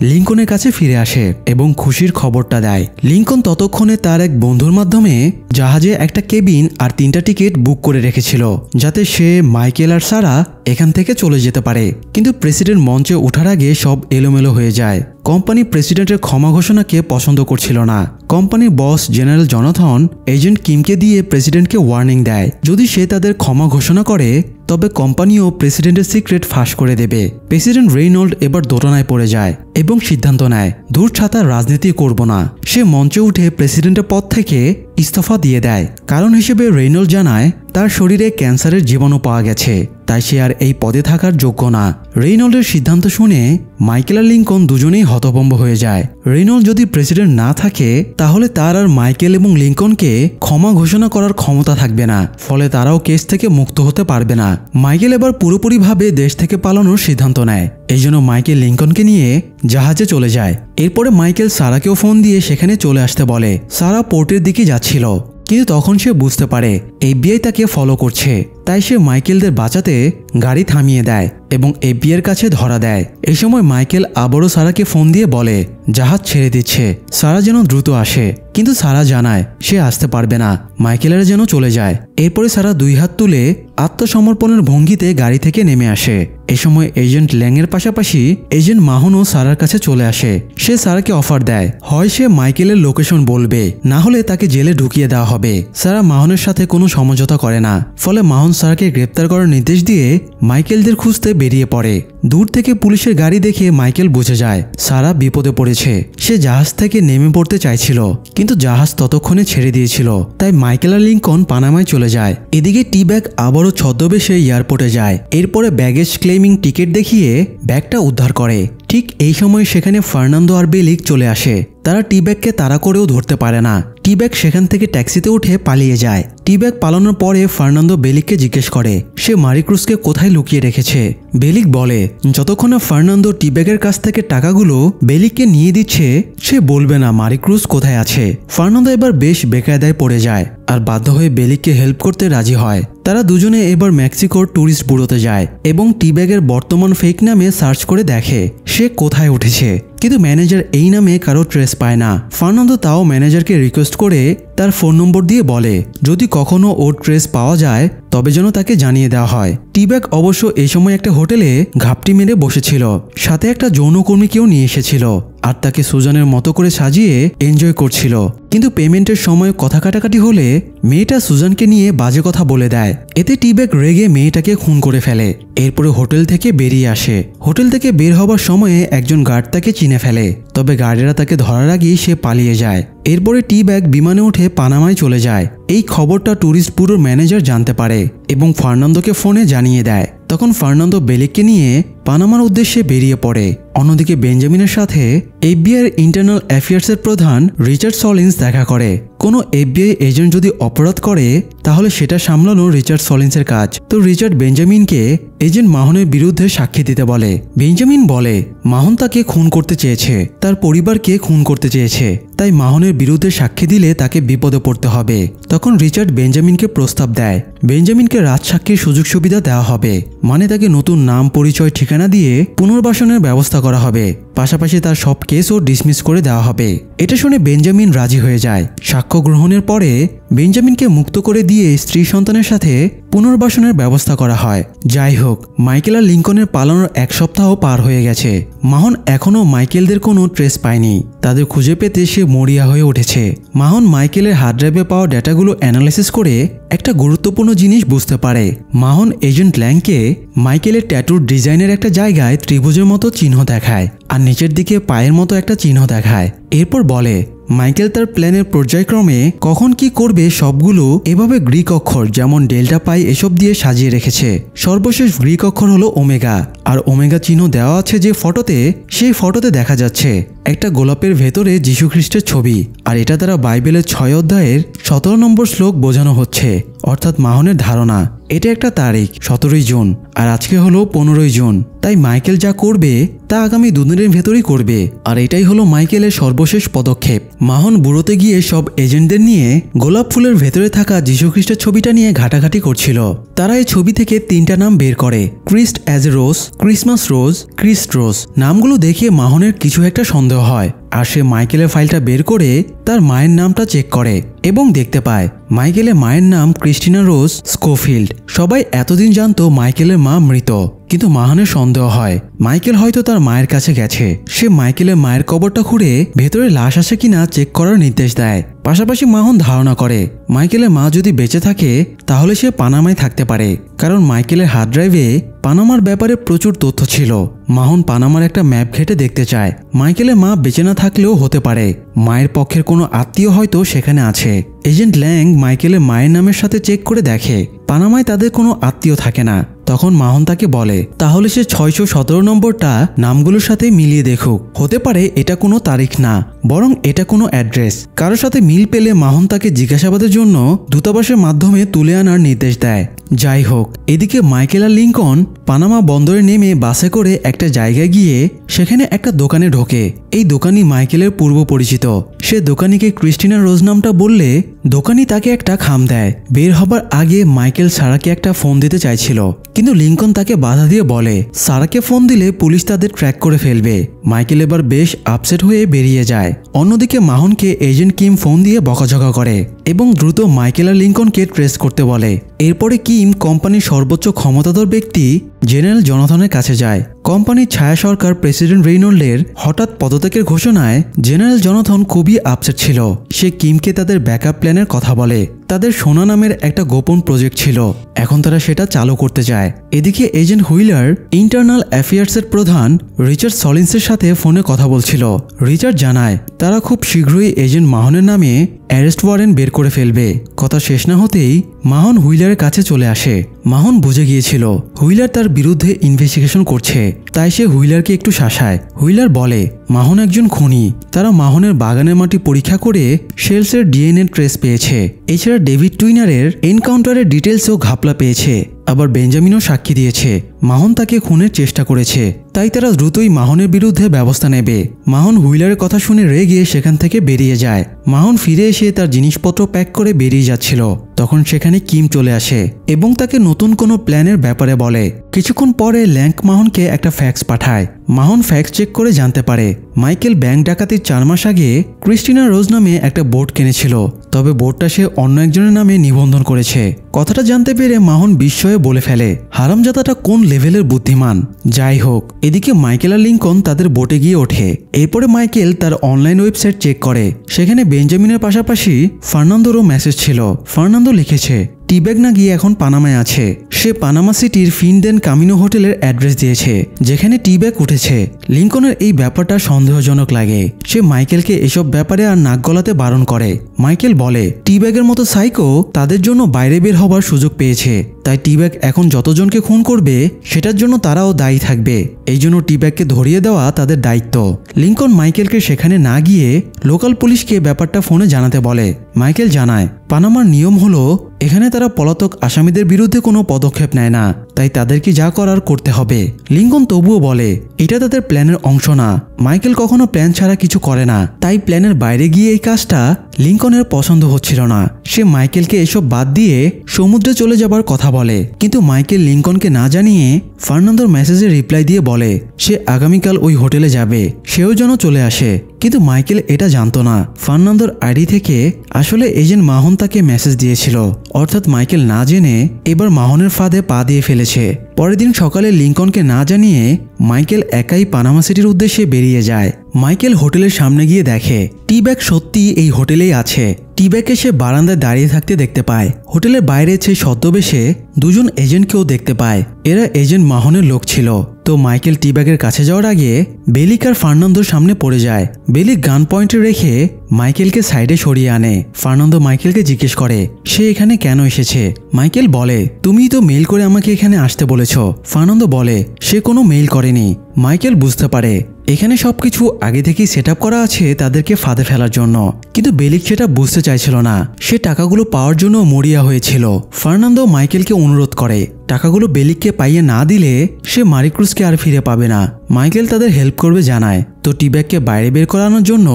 লিঙ্কনের কাছে ফিরে আসে এবং খুশির খবরটা দেয়। লিঙ্কন ততক্ষণে তার এক বন্ধুর মাধ্যমে জাহাজে একটা কেবিন আর 3টা টিকিট বুক করে রেখেছিল, যাতে সে, মাইকেল আর সারা এখান থেকে চলে যেতে পারে। কিন্তু প্রেসিডেন্ট মঞ্চে ওঠার আগে সব এলোমেলো হয়ে যায়। কোম্পানি প্রেসিডেন্টের ক্ষমা ঘোষণাকে পছন্দ করছিল না। কোম্পানির বস জেনারেল জনাথন এজেন্ট কিমকে দিয়ে প্রেসিডেন্টকে ওয়ার্নিং দেয় যদি সে তাদের ক্ষমা ঘোষণা করে তবে কোম্পানিও প্রেসিডেন্টের সিক্রেট ফাঁস করে দেবে। প্রেসিডেন্ট রেইনল্ড এবার দোটানায় পড়ে যায় এবং সিদ্ধান্ত নেয় দূর ছাতা রাজনীতি করব না। সে মঞ্চে উঠে প্রেসিডেন্টের পদ থেকে ইস্তফা দিয়ে দেয়। কারণ হিসেবে রেইনল্ড জানায় তার শরীরে ক্যান্সারের জীবাণু পাওয়া গেছে, তাই সে আর এই পদে থাকার যোগ্য না। রেইনল্ডের সিদ্ধান্ত শুনে মাইকেল আর লিঙ্কন দুজনেই হতভম্ব হয়ে যায়। রেইনল্ড যদি প্রেসিডেন্ট না থাকে তাহলে তার আর মাইকেল এবং লিঙ্কনকে ক্ষমা ঘোষণা করার ক্ষমতা থাকবে না, ফলে তারাও কেস থেকে মুক্ত হতে পারবে না। মাইকেল এবার পুরোপুরিভাবে দেশ থেকে পালানোর সিদ্ধান্ত নেয়। এই জন্য মাইকেল লিঙ্কনকে নিয়ে জাহাজে চলে যায়। এরপরে মাইকেল সারাকেও ফোন দিয়ে সেখানে চলে আসতে বলে। সারা পোর্টের দিকে যাচ্ছিল, কিন্তু তখন সে বুঝতে পারে FBI তাকে ফলো করছে। তাই সে মাইকেলদের বাঁচাতে গাড়ি থামিয়ে দেয় এবং FBI-এর কাছে ধরা দেয়। এই সময় মাইকেল আবারও সারাকে ফোন দিয়ে বলে জাহাজ ছেড়ে দিচ্ছে, সারা যেন দ্রুত আসে। কিন্তু সারা জানায় সে আসতে পারবে না, মাইকেলের যেন চলে যায়। এরপরে সারা দুই হাত তুলে আত্মসমর্পণের ভঙ্গিতে গাড়ি থেকে নেমে আসে। এ সময় এজেন্ট ল্যাংয়ের পাশাপাশি এজেন্ট মাহনও সারার কাছে চলে আসে। সে সারাকে অফার দেয়, হয় সে মাইকেলের লোকেশন বলবে, না হলে তাকে জেলে ঢুকিয়ে দেওয়া হবে। সারা মাহনের সাথে কোনো সমঝোতা করে না, ফলে মাহন সারাকে গ্রেপ্তার করার নির্দেশ দিয়ে মাইকেলদের খুঁজতে বেরিয়ে পড়ে। দূর থেকে পুলিশের গাড়ি দেখে মাইকেল বুঝে যায় সারা বিপদে পড়েছে। সে জাহাজ থেকে নেমে পড়তে চাইছিল, কিন্তু জাহাজ ততক্ষণে ছেড়ে দিয়েছিল। তাই মাইকেল আর লিঙ্কন পানামায় চলে যায়। এদিকে টি-ব্যাগ আবারও ছদ্মবেশে এয়ারপোর্টে যায়। এরপরে ব্যাগেজ ক্লেমিং টিকিট দেখিয়ে ব্যাগটা উদ্ধার করে। ঠিক এই সময় সেখানে ফার্নান্দো আর বেলিক চলে আসে। তারা টি-ব্যাগকে তাড়া করেও ধরতে পারে না। টি-ব্যাগ সেখান থেকে ট্যাক্সিতে উঠে পালিয়ে যায়। টি-ব্যাগ পালানোর পরে ফার্নান্দো বেলিককে জিজ্ঞেস করে সে মারিক্রুজকে কোথায় লুকিয়ে রেখেছে। বেলিক বলে যতক্ষণ না ফার্নান্দো টি-ব্যাগের কাছ থেকে টাকাগুলো বেলিককে নিয়ে দিচ্ছে সে বলবে না মারিক্রুজ কোথায় আছে। ফার্নান্দো এবার বেশ বেকায়দায় পড়ে যায় আর বাধ্য হয়ে বেলিককে হেল্প করতে রাজি হয়। তারা দুজনে এবার মেক্সিকোর ট্যুরিস্ট ব্যুরোতে যায় এবং টি-ব্যাগের বর্তমান ফেক নামে সার্চ করে দেখে সে কোথায় উঠেছে। কিন্তু ম্যানেজার এই নামে কারো ট্রেস পায় না। ফার্নান্দো তাও ম্যানেজারকে রিকোয়েস্ট করে তার ফোন নম্বর দিয়ে বলে যদি কখনো ওর ট্রেস পাওয়া যায় তবে যেন তাকে জানিয়ে দেওয়া হয়। টি-ব্যাগ অবশ্য এই সময় একটা হোটেলে ঘাপটি মেরে বসেছিল, সাথে একটা যৌনকর্মীকেও নিয়ে এসেছিল আর তাকে সুজানের মতো করে সাজিয়ে এনজয় করছিল। কিন্তু পেমেন্টের সময় কথা কাটাকাটি হলে মেয়েটা সুজানকে নিয়ে বাজে কথা বলে দেয়। এতে টি-ব্যাগ রেগে মেয়েটাকে খুন করে ফেলে। এরপরে হোটেল থেকে বেরিয়ে আসে। হোটেল থেকে বের হবার সময়ে একজন গার্ড তাকে চিনে ফেলে, তবে গার্ডেরা তাকে ধরার আগেই সে পালিয়ে যায়। এরপরে টি-ব্যাগ বিমানে উঠে পানামায় চলে যায়। এই খবরটা ট্যুরিস্ট ব্যুরোর ম্যানেজার জানতে পারে এবং ফার্নান্দোকে ফোনে জানিয়ে দেয়। তখন ফার্নান্দো বেলিককে নিয়ে পানামার উদ্দেশ্যে বেরিয়ে পড়ে। অন্যদিকে বেঞ্জামিনের সাথে FBI ইন্টারনাল অ্যাফেয়ার্সের প্রধান রিচার্ড সলিন্স দেখা করে। কোনো FBI এজেন্ট যদি অপরাধ করে তাহলে সেটা সামলানো রিচার্ড সলিন্সের কাজ। তো রিচার্ড বেঞ্জামিনকে এজেন্ট মাহনের বিরুদ্ধে সাক্ষী দিতে বলে। বেঞ্জামিন বলে মাহন তাকে খুন করতে চেয়েছে, তার পরিবারকে খুন করতে চেয়েছে, তাই মাহনের বিরুদ্ধে সাক্ষী দিলে তাকে বিপদে পড়তে হবে। তখন রিচার্ড বেঞ্জামিনকে প্রস্তাব দেয় বেঞ্জামিনকে রাজসাক্ষীর সুযোগ সুবিধা দেওয়া হবে, মানে তাকে নতুন নাম পরিচয় ঠিকানা দিয়ে পুনর্বাসনের ব্যবস্থা করা হবে, পাশাপাশি তার সব কেসও ডিসমিস করে দেওয়া হবে। এটা শুনে বেঞ্জামিন রাজি হয়ে যায়। সাক্ষ্য গ্রহণের পরে বেঞ্জামিনকে মুক্ত করে দিয়ে স্ত্রী সন্তানের সাথে পুনর্বাসনের ব্যবস্থা করা হয়। যাই হোক, মাইকেল আর লিঙ্কনের পালানোর এক সপ্তাহ পার হয়ে গেছে। মাহন এখনও মাইকেলদের কোনো ট্রেস পায়নি। তাদের খুঁজে পেতে সে মরিয়া হয়ে উঠেছে। মাহন মাইকেলের হার্ড ড্রাইভে পাওয়া ডেটাগুলো অ্যানালাইসিস করে একটা গুরুত্বপূর্ণ জিনিস বুঝতে পারে। মাহন এজেন্ট ল্যাংকে মাইকেলের ট্যাটুর ডিজাইনের একটা জায়গায় ত্রিভুজের মতো চিহ্ন দেখায় আর নিচের দিকে পায়ের মতো একটা চিহ্ন দেখায়। এরপর বলে মাইকেল তার প্ল্যানের পর্যায়ক্রমে কখন কি করবে সবগুলো এভাবে গ্রিক অক্ষর যেমন ডেল্টা পাই এসব দিয়ে সাজিয়ে রেখেছে। সর্বশেষ গ্রিক অক্ষর হলো ওমেগা, আর ওমেগা চিহ্ন দেওয়া আছে যে ফটোতে, সেই ফটোতে দেখা যাচ্ছে একটা গোলাপের ভেতরে যীশু খ্রিস্টের ছবি। আর এটা দ্বারা বাইবেলের 6 অধ্যায়ের 17 নম্বর শ্লোক বোঝানো হচ্ছে, অর্থাৎ মাহনের ধারণা এটা একটা তারিখ 17ই জুন আর আজকে হলো 15ই জুন। তাই মাইকেল যা করবে তা আগামী দুদিনের ভেতরেই করবে। আর এটাই হলো মাইকেলের সর্বশেষ পদক্ষেপ। মাহন বুড়োতে গিয়ে সব এজেন্টদের নিয়ে গোলাপ ফুলের ভেতরে থাকা যীশু খ্রিস্টের ছবিটা নিয়ে ঘাটাঘাটি করছিল। তারা এই ছবি থেকে 3টা নাম বের করে, ক্রিস্ট অ্যাজ এ রোজ, ক্রিসমাস রোজ, ক্রিস্ট রোজ। নামগুলো দেখে মাহনের কিছু একটা সন্দেহ হয় আর সে মাইকেলের ফাইলটা বের করে তার মায়ের নামটা চেক করে এবং দেখতে পায় মাইকেলের মায়ের নাম ক্রিস্টিনা রোজ স্কোফিল্ড। সবাই এতদিন জানতো মাইকেলের মা মৃত, কিন্তু মাহনের সন্দেহ হয় মাইকেল হয়তো তার মায়ের কাছে গেছে। সে মাইকেলের মায়ের কবরটা খুঁড়ে ভেতরে লাশ আছে কিনা চেক করার নির্দেশ দেয়। পাশাপাশি মাহন ধারণা করে মাইকেলের মা যদি বেঁচে থাকে তাহলে সে পানামায় থাকতে পারে, কারণ মাইকেলের হার্ড ড্রাইভে পানামার ব্যাপারে প্রচুর তথ্য ছিল। মাহন পানামার একটা ম্যাপ ঘেটে দেখতে চায়। মাইকেলের মা বেঁচে না থাকলেও হতে পারে মায়ের পক্ষের কোনো আত্মীয় হয়তো সেখানে আছে। এজেন্ট ল্যাং মাইকেলের মায়ের নামের সাথে চেক করে দেখে পানামায় তাদের কোনো আত্মীয় থাকে না। তখন মাহন তাকে বলে তাহলে সে 617 নম্বরটা নামগুলোর সাথে মিলিয়ে দেখুক, হতে পারে এটা কোনো তারিখ না বরং এটা কোনো অ্যাড্রেস। কারোর সাথে মিল পেলে মাহন তাকে জিজ্ঞাসাবাদের জন্য দূতাবাসের মাধ্যমে তুলে আনার নির্দেশ দেয়। যাই হোক, এদিকে মাইকেল আর লিঙ্কন পানামা বন্দরে নেমে বাসে করে একটা জায়গায় গিয়ে সেখানে একটা দোকানে ঢোকে। এই দোকানি মাইকেলের পূর্ব পরিচিত। সে দোকানিকে ক্রিস্টিনা রোজ নামটা বললে দোকানি তাকে একটা খাম দেয়। বের হবার আগে মাইকেল সারাকে একটা ফোন দিতে চাইছিল, কিন্তু লিঙ্কন তাকে বাধা দিয়ে বলে সারাকে ফোন দিলে পুলিশ তাদের ট্র্যাক করে ফেলবে। মাইকেল এবার বেশ আপসেট হয়ে বেরিয়ে যায়। অন্যদিকে মাহনকে এজেন্ট কিম ফোন দিয়ে বকাঝকা করে এবং দ্রুত মাইকেল আর লিঙ্কনকে ট্রেস করতে বলে। এরপরে কিম কোম্পানির সর্বোচ্চ ক্ষমতাধর ব্যক্তি জেনারেল জনাথনের কাছে যায়। কোম্পানির ছায়া সরকার প্রেসিডেন্ট রেইনল্ডের হঠাৎ পদত্যাগের ঘোষণায় জেনারেল জনাথন খুবই আপসেট ছিল। সে কিমকে তাদের ব্যাকআপ প্ল্যানের কথা বলে। তাদের সোনা নামের একটা গোপন প্রজেক্ট ছিল, এখন তারা সেটা চালু করতে চায়। এদিকে এজেন্ট হুইলার ইন্টারনাল অ্যাফেয়ার্সের প্রধান রিচার্ড সলিন্সের সাথে ফোনে কথা বলছিল। রিচার্ড জানায় তারা খুব শীঘ্রই এজেন্ট মাহনের নামে অ্যারেস্ট ওয়ারেন্ট বের করে ফেলবে। কথা শেষ না হতেই মাহন হুইলারের কাছে চলে আসে। মাহন বুঝে গিয়েছিল হুইলার তার বিরুদ্ধে ইনভেস্টিগেশন করছে, তাই সে হুইলারকে একটু শাসায়। হুইলার বলে মাহন একজন খুনি। তারা মাহনের বাগানের মাটি পরীক্ষা করে শেলসের ডিএনএ ট্রেস পেয়েছে। এছাড়া ডেভিড টুইনারের এনকাউন্টারের ডিটেলসও ঘাপলা পেয়েছে। আবার বেঞ্জামিনও সাক্ষী দিয়েছে মাহন তাকে খুনের চেষ্টা করেছে। তাই তারা দ্রুতই মাহনের বিরুদ্ধে ব্যবস্থা নেবে। মাহন হুইলারের কথা শুনে রেগে সেখান থেকে বেরিয়ে যায়। মাহন ফিরে এসে তার জিনিসপত্র প্যাক করে বেরিয়ে যাচ্ছিল, তখন সেখানে কিম চলে আসে এবং তাকে নতুন কোনো প্ল্যানের ব্যাপারে বলে। কিছুক্ষণ পরে ল্যাঙ্ক মাহনকে একটা ফ্যাক্স পাঠায়। মাহন ফ্যাক্স চেক করে জানতে পারে মাইকেল ব্যাংক ডাকাতির 4 মাস আগে ক্রিস্টিনা রোজ নামে একটা বোট কিনেছিল, তবে বোটটা সে অন্য একজনের নামে নিবন্ধন করেছে। কথাটা জানতে পেরে মাহন বিস্ময়ে বলে ফেলে হারামজাদাটা কোন লেভেলের বুদ্ধিমান। যাই হোক, এদিকে মাইকেল আর লিঙ্কন তাদের বোটে গিয়ে ওঠে। এরপরে মাইকেল তার অনলাইন ওয়েবসাইট চেক করে, সেখানে বেঞ্জামিনের পাশাপাশি ফার্নান্দোরও মেসেজ ছিল। ফার্নান্দো লিখেছে টিব্যাগ না গিয়ে এখন পানামায় আছে। সে পানামা সিটির ফিনদেন কামিনো হোটেলের অ্যাড্রেস দিয়েছে যেখানে টিব্যাগ উঠেছে। লিঙ্কনের এই ব্যাপারটা সন্দেহজনক লাগে। সে মাইকেলকে এসব ব্যাপারে আর নাক গলাতে বারণ করে। মাইকেল বলে টিব্যাগের মতো সাইকো তাদের জন্য বাইরে বের হবার সুযোগ পেয়েছে, তাই টিব্যাগ এখন যতজনকে খুন করবে সেটার জন্য তারাও দায়ী থাকবে। এই জন্য টিব্যাগকে ধরিয়ে দেওয়া তাদের দায়িত্ব। লিঙ্কন মাইকেলকে সেখানে না গিয়ে লোকাল পুলিশকে ব্যাপারটা ফোনে জানাতে বলে। মাইকেল জানায় পানামার নিয়ম হলো এখানে তারা পলাতক আসামিদের বিরুদ্ধে কোনো পদক্ষেপ নেয় না, তাই তাদেরকে যা করার করতে হবে। লিঙ্কন তবুও বলে এটা তাদের প্ল্যানের অংশ না। মাইকেল কখনো প্ল্যান ছাড়া কিছু করে না, তাই প্ল্যানের বাইরে গিয়ে এই কাজটা লিঙ্কনের পছন্দ হচ্ছিল না। সে মাইকেলকে এসব বাদ দিয়ে সমুদ্রে চলে যাবার কথা বলে, কিন্তু মাইকেল লিঙ্কনকে না জানিয়ে ফার্নান্দোর মেসেজে রিপ্লাই দিয়ে বলে সে আগামীকাল ওই হোটেলে যাবে, সেও যেন চলে আসে। কিন্তু মাইকেল এটা জানতো না ফার্নান্দোর আইডি থেকে আসলে এজেন্ট মাহন তাকে মেসেজ দিয়েছিল। অর্থাৎ মাইকেল না জেনে এবার মাহনের ফাঁদে পা দিয়ে ফেলেছে। পরের দিন সকালে লিঙ্কনকে না জানিয়ে মাইকেল একাই পানামা সিটির উদ্দেশ্যে বেরিয়ে যায়। মাইকেল হোটেলের সামনে গিয়ে দেখে টিব্যাগ সত্যি এই হোটেলেই আছে। টিব্যাগকে সে বারান্দায় দাঁড়িয়ে থাকতে দেখতে পায়। হোটেলের বাইরে সে ছদ্মবেশে দুজন এজেন্টকেও দেখতে পায়। এরা এজেন্ট মাহনের লোক ছিল। তো মাইকেল টিব্যাগের কাছে যাওয়ার আগে বেলিক আর ফার্নান্দোর সামনে পড়ে যায়। বেলিক গান পয়েন্টে রেখে মাইকেলকে সাইডে সরিয়ে আনে। ফার্নান্দো মাইকেলকে জিজ্ঞেস করে সে এখানে কেন এসেছে। মাইকেল বলে তুমিই তো মেইল করে আমাকে এখানে আসতে বলেছ। ফার্নান্দো বলে সে কোনো মেইল করেনি। মাইকেল বুঝতে পারে এখানে সবকিছু আগে থেকেই সেট আপ করা আছে তাদেরকে ফাঁদে ফেলার জন্য, কিন্তু বেলিক সেটা বুঝতে চাইছিল না। সে টাকাগুলো পাওয়ার জন্য মরিয়া হয়েছিল। ফার্নান্দো মাইকেলকে অনুরোধ করে টাকাগুলো বেলিককে পাইয়ে না দিলে সে মারিক্রুজকে আর ফিরে পাবে না। মাইকেল তাদের হেল্প করবে জানায়। তো টিব্যাগকে বাইরে বের করানোর জন্য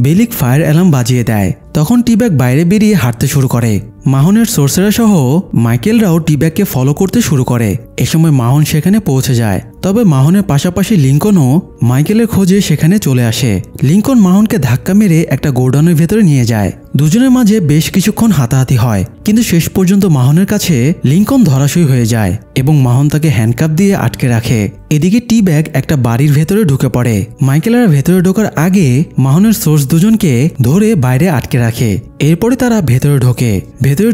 বেলিক ফায়ার অ্যালার্ম বাজিয়ে দেয়। তখন টিব্যাগ বাইরে বেরিয়ে হাঁটতে শুরু করে। মাহনের সোর্সেরা সহ মাইকেলরাও টিব্যাগকে ফলো করতে শুরু করে। এ সময় মাহন সেখানে পৌঁছে যায়। তবে মাহনের পাশাপাশি লিঙ্কনও মাইকেলের খোঁজে সেখানে চলে আসে। লিঙ্কন মাহনকে ধাক্কা মেরে একটা গোডাউনের ভেতরে নিয়ে যায়। দুজনের মাঝে বেশ কিছুক্ষণ হাতাহাতি হয়, কিন্তু শেষ পর্যন্ত মাহনের কাছে লিঙ্কন ধরাশয়ী হয়ে যায় এবং মাহন তাকে হ্যান্ডকাপ দিয়ে আটকে রাখে। এদিকে টিব্যাগ একটা বাড়ির ভেতরে ঢুকে পড়ে। মাইকেলরা ভেতরে ঢোকার আগে মাহনের সোর্স দুজনকে ধরে বাইরে আটকে রাখে। এরপরে তারা ভেতরে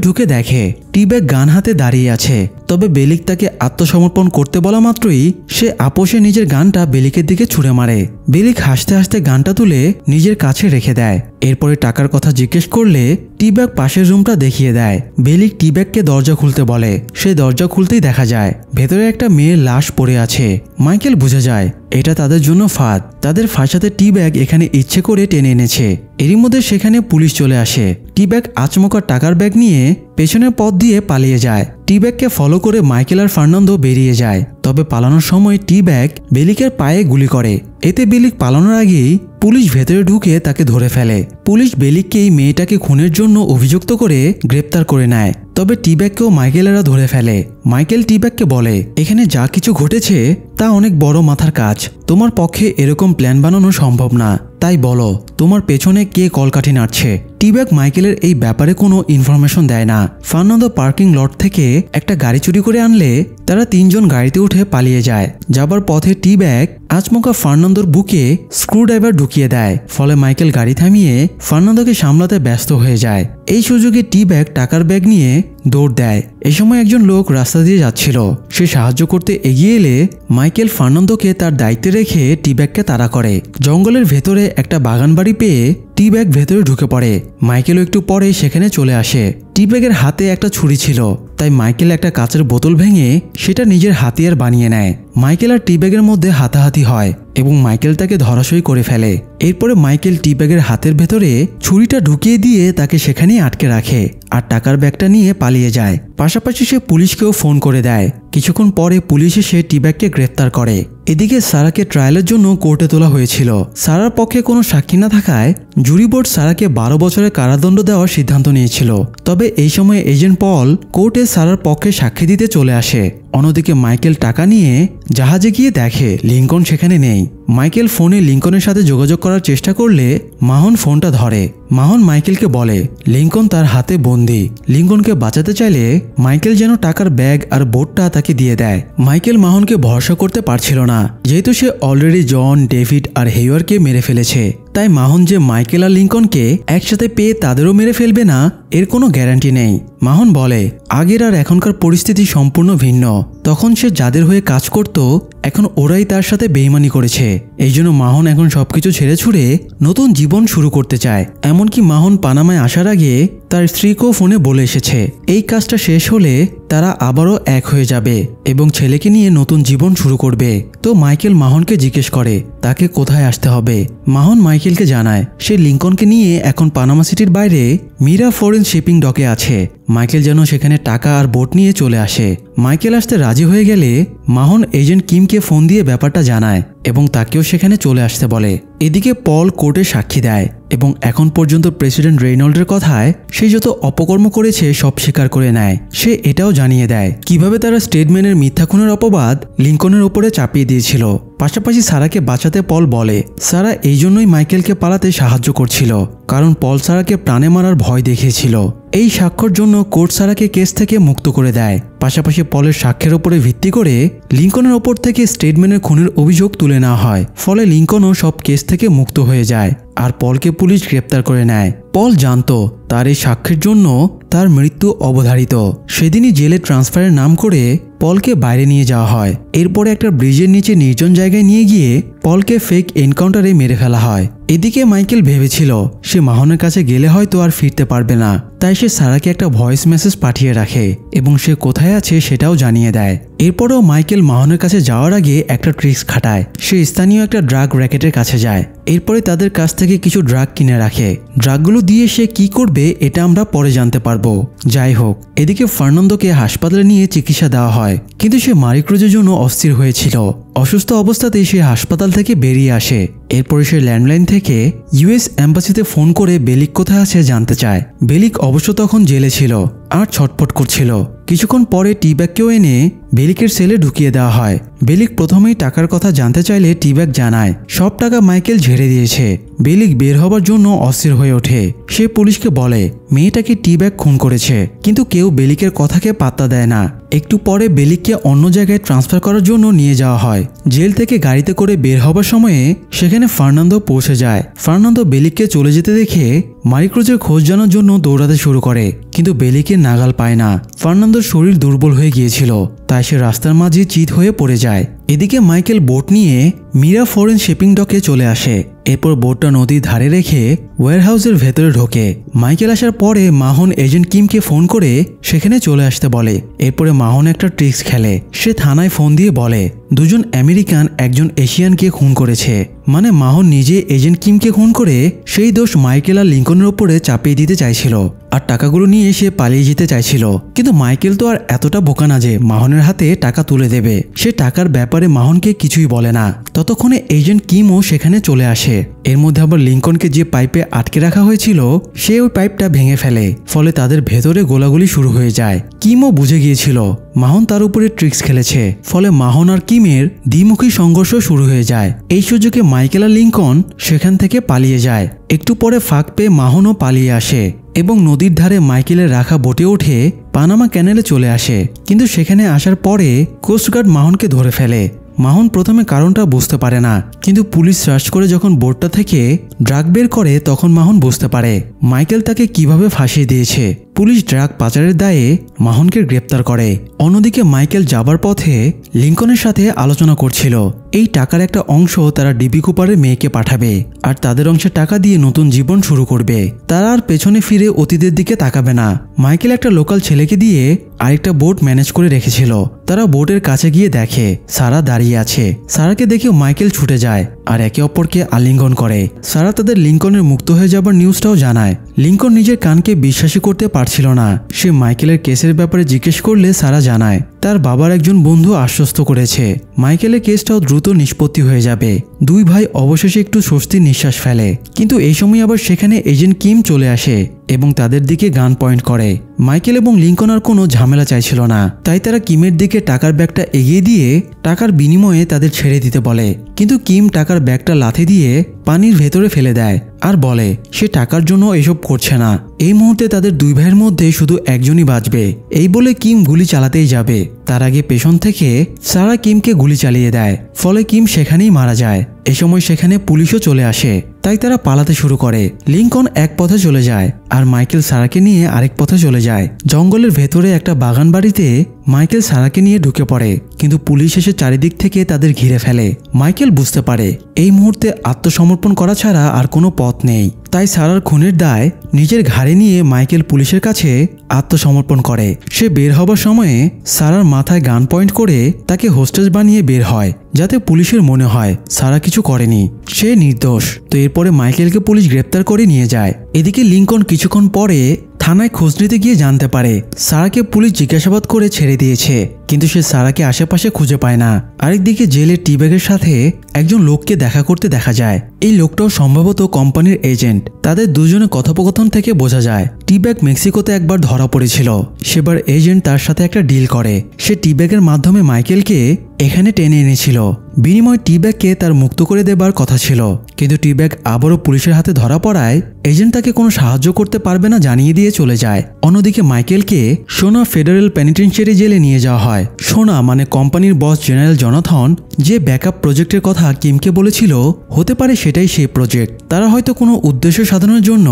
ঢুকে দেখে টিব্যাগ গান হাতে দাঁড়িয়ে আছে। তবে বেলিক তাকে আত্মসমর্পণ করতে বলা মাত্রই সে আপোষে নিজের গানটা বেলিকের দিকে ছুঁড়ে মারে। বেলিক হাসতে হাসতে গানটা তুলে নিজের কাছে রেখে দেয়। এরপরে টাকার কথা জিজ্ঞেস করলে টি-ব্যাগ পাশের রুমটা দেখিয়ে দেয়। বেলিক টি-ব্যাগকে দরজা খুলতে বলে। সে দরজা খুলতেই দেখা যায় ভেতরে একটা মেয়ের লাশ পড়ে আছে। মাইকেল বুঝে যায় এটা তাদের জন্য ফাঁদ। তাদের ফাঁসাতে টি-ব্যাগ এখানে ইচ্ছে করে টেনে এনেছে। এরই মধ্যে সেখানে পুলিশ চলে আসে। টি-ব্যাগ আচমকা টাকার ব্যাগ নিয়ে পেছনের পথ দিয়ে পালিয়ে যায়। টি-ব্যাগকে ফলো করে মাইকেল আর ফার্নান্দো বেরিয়ে যায়। তবে পালানোর সময় টি-ব্যাগ বেলিকের পায়ে গুলি করে। এতে বেলিক পালানোর আগেই পুলিশ ভেতরে ঢুকে তাকে ধরে ফেলে। পুলিশ বেলিককে এই মেয়েটাকে খুনের জন্য অভিযুক্ত করে গ্রেপ্তার করে নেয়। তবে টি-ব্যাগকেও মাইকেলেরা ধরে ফেলে। মাইকেল টি-ব্যাগকে বলে এখানে যা কিছু ঘটেছে তা অনেক বড় মাথার কাজ। তোমার পক্ষে এরকম প্ল্যান বানানো সম্ভব না। তাই বলো তোমার পেছনে কে কলকাঠি নাড়ছে। টি-ব্যাগ মাইকেলের এই ব্যাপারে কোনো ইনফরমেশন দেয় না। ফার্নান্দো পার্কিং লট থেকে একটা গাড়ি চুরি করে আনলে তারা তিনজন গাড়িতে উঠে পালিয়ে যায়। যাবার পথে টি-ব্যাগ আচমকা ফার্নান্দোর বুকে স্ক্রুড্রাইভার ঢুকিয়ে দেয়। ফলে মাইকেল গাড়ি থামিয়ে ফার্নান্দোকে সামলাতে ব্যস্ত হয়ে যায়। এই সুযোগে টি-ব্যাগ টাকার ব্যাগ নিয়ে দৌড় দেয়। এই সময় একজন লোক রাস্তা দিয়ে যাচ্ছিল। সে সাহায্য করতে এগিয়ে এলে মাইকেল ফার্নান্দোকে তার দায়িত্বে রেখে টি-ব্যাগকে তাড়া করে। জঙ্গলের ভেতরে একটা বাগান বাড়ি পেয়ে টি-ব্যাগ ভেতরে ঢুকে পড়ে। মাইকেলও একটু পরে সেখানে চলে আসে। টি-ব্যাগের হাতে একটা ছুরি ছিল, তাই মাইকেল একটা কাঁচের বোতল ভেঙে সেটা নিজের হাতিয়ার বানিয়ে নেয়। মাইকেল আর টি-ব্যাগের মধ্যে হাতাহাতি হয় এবং মাইকেল তাকে ধরাশয়ী করে ফেলে। এরপরে মাইকেল টি-ব্যাগের হাতের ভেতরে ছুরিটা ঢুকিয়ে দিয়ে তাকে সেখানেই আটকে রাখে আর টাকার ব্যাগটা নিয়ে পালিয়ে যায়। পাশাপাশি সে পুলিশকেও ফোন করে দেয়। কিছুক্ষণ পরে পুলিশ এসে টি-ব্যাগকে গ্রেফতার করে। এদিকে সারাকে ট্রায়ালের জন্য কোর্টে তোলা হয়েছিল। সারার পক্ষে কোনো সাক্ষী না থাকায় জুরি বোর্ড সারাকে 12 বছরের কারাদণ্ড দেওয়ার সিদ্ধান্ত নিয়েছিল। তবে এই সময় এজেন্ট পল কোর্টে সারার পক্ষে সাক্ষী দিতে চলে আসে। অন্যদিকে মাইকেল টাকা নিয়ে জাহাজে গিয়ে দেখে লিঙ্কন সেখানে নেই। মাইকেল ফোনে লিঙ্কনের সাথে যোগাযোগ করার চেষ্টা করলে মাহন ফোনটা ধরে। মাহন মাইকেলকে বলে লিঙ্কন তার হাতে বন্দি। লিঙ্কনকে বাঁচাতে চাইলে মাইকেল যেন টাকার ব্যাগ আর বোটটা তাকে দিয়ে দেয়। মাইকেল মাহনকে ভরসা করতে পারছিল না, যেহেতু সে অলরেডি জন, ডেভিড আর হেইওয়ারকে মেরে ফেলেছে। তাই মাহন যে মাইকেল আর লিঙ্কনকে একসাথে পেয়ে তাদেরও মেরে ফেলবে না এর কোনো গ্যারান্টি নেই। মাহন বলে আগের আর এখনকার পরিস্থিতি সম্পূর্ণ ভিন্ন। তখন সে যাদের হয়ে কাজ করত এখন ওরাই তার সাথে বেইমানি করেছে। এই জন্য মাহন এখন সবকিছু ছেড়ে ছুড়ে নতুন জীবন শুরু করতে চায়। এমনকি মাহন পানামায় আসার আগে তার স্ত্রীকেও ফোনে বলে এসেছে এই কাজটা শেষ হলে তারা আবারও এক হয়ে যাবে এবং ছেলেকে নিয়ে নতুন জীবন শুরু করবে। তো মাইকেল মাহনকে জিজ্ঞেস করে তাকে কোথায় আসতে হবে। মাহন মাইকেলকে জানায় সে লিঙ্কনকে নিয়ে এখন পানামা সিটির বাইরে মিরা ফরেন শিপিং ডকে আছে। মাইকেল যেন সেখানে টাকা আর বোট নিয়ে চলে আসে। মাইকেল আসতে রাজি হয়ে গেলে মাহন এজেন্ট কিমকে ফোন দিয়ে ব্যাপারটা জানায় এবং তাকেও সেখানে চলে আসতে বলে। এদিকে পল কোর্টে সাক্ষী দেয় এবং এখন পর্যন্ত প্রেসিডেন্ট রেইনল্ডের কথায় সে যত অপকর্ম করেছে সব স্বীকার করে নেয়। সে এটাও জানিয়ে দেয় কিভাবে তারা স্টেটম্যানের মিথ্যা খুনের অপবাদ লিঙ্কনের ওপরে চাপিয়ে দিয়েছিল। পাশাপাশি সারাকে বাঁচাতে পল বলে সারা এই জন্যই মাইকেলকে পালাতে সাহায্য করছিল, কারণ পল সারাকে প্রাণে মারার ভয় দেখিয়েছিল। এই সাক্ষ্যর জন্য কোর্ট সারাকে কেস থেকে মুক্ত করে দেয়। পাশাপাশি পলের সাক্ষ্যের ওপরে ভিত্তি করে লিঙ্কনের ওপর থেকে স্টেটম্যানের খুনের অভিযোগ তুলে নেওয়া হয়। ফলে লিঙ্কনও সব কেস থেকে মুক্ত হয়ে যায় আর পলকে পুলিশ গ্রেপ্তার করে নেয়। পল জানতো তার এই সাক্ষ্যের জন্য তার মৃত্যু অবধারিত। সেদিনই জেলে ট্রান্সফারের নাম করে পলকে বাইরে নিয়ে যাওয়া হয়। এরপরে একটা ব্রিজের নিচে নির্জন জায়গায় নিয়ে গিয়ে পলকে ফেক এনকাউন্টারে মেরে ফেলা হয়। এদিকে মাইকেল ভেবেছিল সে মাহনের কাছে গেলে হয়তো আর ফিরতে পারবে না, তাই সে সারাকে একটা ভয়েস মেসেজ পাঠিয়ে রাখে এবং সে কোথায় আছে সেটাও জানিয়ে দেয়। এরপরেও মাইকেল মাহনের কাছে যাওয়ার আগে একটা ট্রিক্স খাটায়। সে স্থানীয় একটা ড্রাগ র্যাকেটের কাছে যায়। এরপরে তাদের কাছ থেকে কিছু ড্রাগ কিনে রাখে। ড্রাগগুলো দিয়ে সে কি করবে এটা আমরা পরে জানতে পারবো। যাই হোক, এদিকে ফার্নান্দোকে হাসপাতালে নিয়ে চিকিৎসা দেওয়া হয়, কিন্তু সে মারিক্রোজের জন্য অস্থির হয়েছিল। অসুস্থ অবস্থাতেই সে হাসপাতাল থেকে বেরিয়ে আসে। এরপরে সে ল্যান্ডলাইন থেকে ইউএস এম্বাসিতে ফোন করে বেলিক কোথায় আছে জানতে চায়। বেলিক অবশ্য তখন জেলে ছিল আর ছটফট করছিল। কিছুক্ষণ পরে টি-ব্যাগকেও এনে বেলিকের সেলে ঢুকিয়ে দেওয়া হয়। বেলিক প্রথমেই টাকার কথা জানতে চাইলে টি-ব্যাগ জানায় সব টাকা মাইকেল ঝেড়ে দিয়েছে। বেলিক বের হবার জন্য অস্থির হয়ে ওঠে। সে পুলিশকে বলে মেয়েটাকে টি-ব্যাগ খুন করেছে, কিন্তু কেউ বেলিকের কথাকে পাত্তা দেয় না। একটু পরে বেলিককে অন্য জায়গায় ট্রান্সফার করার জন্য নিয়ে যাওয়া হয়। জেল থেকে গাড়িতে করে বের হবার সময়ে সেখানে ফার্নান্দো পৌঁছে যায়। ফার্নান্দো বেলিককে চলে যেতে দেখে মারিক্রোজের খোঁজ জানার জন্য দৌড়াতে শুরু করে, কিন্তু বেলিকে নাগাল পায় না। ফার্নান্দোর শরীর দুর্বল হয়ে গিয়েছিল, তাই সে রাস্তার মাঝে চিত হয়ে পড়ে যায়। এদিকে মাইকেল বোট নিয়ে মিরা ফরেন শিপিং ডকে চলে আসে। এরপর বোটটা নদীর ধারে রেখে ওয়্যারহাউসের ভেতরে ঢোকে। মাইকেল আসার পরে মাহন এজেন্ট কিমকে ফোন করে সেখানে চলে আসতে বলে। এরপরে মাহন একটা ট্রিক্স খেলে। সে থানায় ফোন দিয়ে বলে দুজন আমেরিকান একজন এশিয়ানকে খুন করেছে। মানে মাহন নিজে এজেন্ট কিমকে খুন করে সেই দোষ মাইকেল আর লিঙ্কনের ওপরে চাপিয়ে দিতে চাইছিল, আর টাকাগুলো নিয়ে সে পালিয়ে যেতে চাইছিল। কিন্তু মাইকেল তো আর এতটা বোকা না যে মাহনের হাতে টাকা তুলে দেবে। সে টাকার ব্যাপারে মাহনকে কিছুই বলে না। ততক্ষণে এজেন্ট কিমও সেখানে চলে আসে। এর মধ্যে আবার লিঙ্কনকে যে পাইপে আটকে রাখা হয়েছিল সে ওই পাইপটা ভেঙে ফেলে, ফলে তাদের ভেতরে গোলাগুলি শুরু হয়ে যায়। কিমও বুঝে গিয়েছিল মাহন তার উপরে ট্রিক্স খেলেছে, ফলে মাহন আর কিমের দ্বিমুখী সংঘর্ষ শুরু হয়ে যায়। এই সুযোগে মাইকেল আর লিঙ্কন সেখান থেকে পালিয়ে যায়। একটু পরে ফাঁক পেয়ে মাহনও পালিয়ে আসে এবং নদীর ধারে মাইকেলের রাখা বোটে উঠে পানামা ক্যানেলে চলে আসে। কিন্তু সেখানে আসার পরে কোস্টগার্ড মাহনকে ধরে ফেলে। মাহন প্রথমে কারণটা বুঝতে পারে না, কিন্তু পুলিশ সার্চ করে যখন বোটটা থেকে ড্রাগ বের করে তখন মাহন বুঝতে পারে মাইকেল তাকে কিভাবে ফাঁসিয়ে দিয়েছে। পুলিশ ড্রাগ পাচারের দায়ে মাহনকে গ্রেপ্তার করে। অন্যদিকে মাইকেল যাবার পথে লিঙ্কনের সাথে আলোচনা করছিল এই টাকার একটা অংশ তারা ডিবি কুপারের মেয়েকে পাঠাবে, আর তাদের অংশের টাকা দিয়ে নতুন জীবন শুরু করবে। তারা আর পেছনে ফিরে অতীতের দিকে তাকাবে না। মাইকেল একটা লোকাল ছেলেকে দিয়ে আরেকটা বোট ম্যানেজ করে রেখেছিল। তারা বোটের কাছে গিয়ে দেখে সারা দাঁড়িয়ে আছে। সারাকে দেখে মাইকেল ছুটে যায় আর একে অপরকে আলিঙ্গন করে। সারা তাদের লিঙ্কনের মুক্ত হয়ে যাবার নিউজটাও জানায়। লিঙ্কন নিজের কানকে বিশ্বাসই করতে পারছিল না। সে মাইকেলের কেসের ব্যাপারে জিজ্ঞেস করলে সারা জানায় তার বাবার একজন বন্ধু আশ্বস্ত করেছে মাইকেলের কেসটাও দ্রুত নিষ্পত্তি হয়ে যাবে। দুই ভাই অবশেষে একটু স্বস্তির নিঃশ্বাস ফেলে। কিন্তু এই সময় আবার সেখানে এজেন্ট কিম চলে আসে এবং তাদের দিকে গান পয়েন্ট করে। মাইকেল এবং লিঙ্কন আর কোনো ঝামেলা চাইছিল না, তাই তারা কিমের দিকে টাকার ব্যাগটা এগিয়ে দিয়ে টাকার বিনিময়ে তাদের ছেড়ে দিতে বলে। কিন্তু কিম টাকার ব্যাগটা লাথি দিয়ে পানির ভেতরে ফেলে দেয় আর বলে সে টাকার জন্য এসব করছে না। এই মুহূর্তে তাদের দুই ভাইয়ের মধ্যে শুধু একজনই বাঁচবে। এই বলে কিম গুলি চালাতেই যাবে, তার আগে পেছন থেকে সারা কিমকে গুলি চালিয়ে দেয়, ফলে কিম সেখানেই মারা যায়। এ সময় সেখানে পুলিশও চলে আসে, তাই তারা পালাতে শুরু করে। লিঙ্কন এক পথে চলে যায় আর মাইকেল সারাকে নিয়ে আরেক পথে চলে যায়। জঙ্গলের ভেতরে একটা বাগান বাড়িতে মাইকেল সারাকে নিয়ে ঢুকে পড়ে, কিন্তু পুলিশ এসে চারিদিক থেকে তাদের ঘিরে ফেলে। মাইকেল বুঝতে পারে এই মুহূর্তে আত্মসমর্পণ করা ছাড়া আর কোনো পথ নেই, তাই সারার খুনের দায় নিজের ঘাড়ে নিয়ে মাইকেল পুলিশের কাছে আত্মসমর্পণ করে। সে বের হবার সময়ে সারার মাথায় গান পয়েন্ট করে তাকে হোস্টেজ বানিয়ে বের হয়, যাতে পুলিশের মনে হয় সারা কিছু করেনি, সে নির্দোষ। তো এরপরে মাইকেলকে পুলিশ গ্রেপ্তার করে নিয়ে যায়। এদিকে লিঙ্কন কিছুক্ষণ পরে থানায় খোঁজ নিতে গিয়ে জানতে পারে সারাকে পুলিশ জিজ্ঞাসাবাদ করে ছেড়ে দিয়েছে, কিন্তু সে সারাকে আশেপাশে খুঁজে পায় না। আরেকদিকে জেলে টিব্যাগের সাথে একজন লোককে দেখা করতে দেখা যায়। এই লোকটাও সম্ভবত কোম্পানির এজেন্ট। তাদের দুজনের কথোপকথন থেকে বোঝা যায় টিব্যাগ মেক্সিকোতে একবার ধরা পড়েছিল। সেবার এজেন্ট তার সাথে একটা ডিল করে। সে টিব্যাগের মাধ্যমে মাইকেলকে এখানে টেনে এনেছিল। বিনিময় টিব্যাগকে তার মুক্ত করে দেবার কথা ছিল, কিন্তু টিব্যাগ আবারও পুলিশের হাতে ধরা পড়ায় এজেন্ট তাকে কোনো সাহায্য করতে পারবে না জানিয়ে দিয়ে চলে যায়। অন্যদিকে মাইকেলকে সোনা ফেডারেল পেনিটেনশিয়ারি জেলে নিয়ে যাওয়া হয়। সোনা মানে কোম্পানির বস জেনারেল জনাথন যে ব্যাকআপ প্রজেক্টের কথা কিমকে বলেছিল, হতে পারে সেটাই সেই প্রজেক্ট। তারা হয়তো কোনো উদ্দেশ্য সাধনের জন্য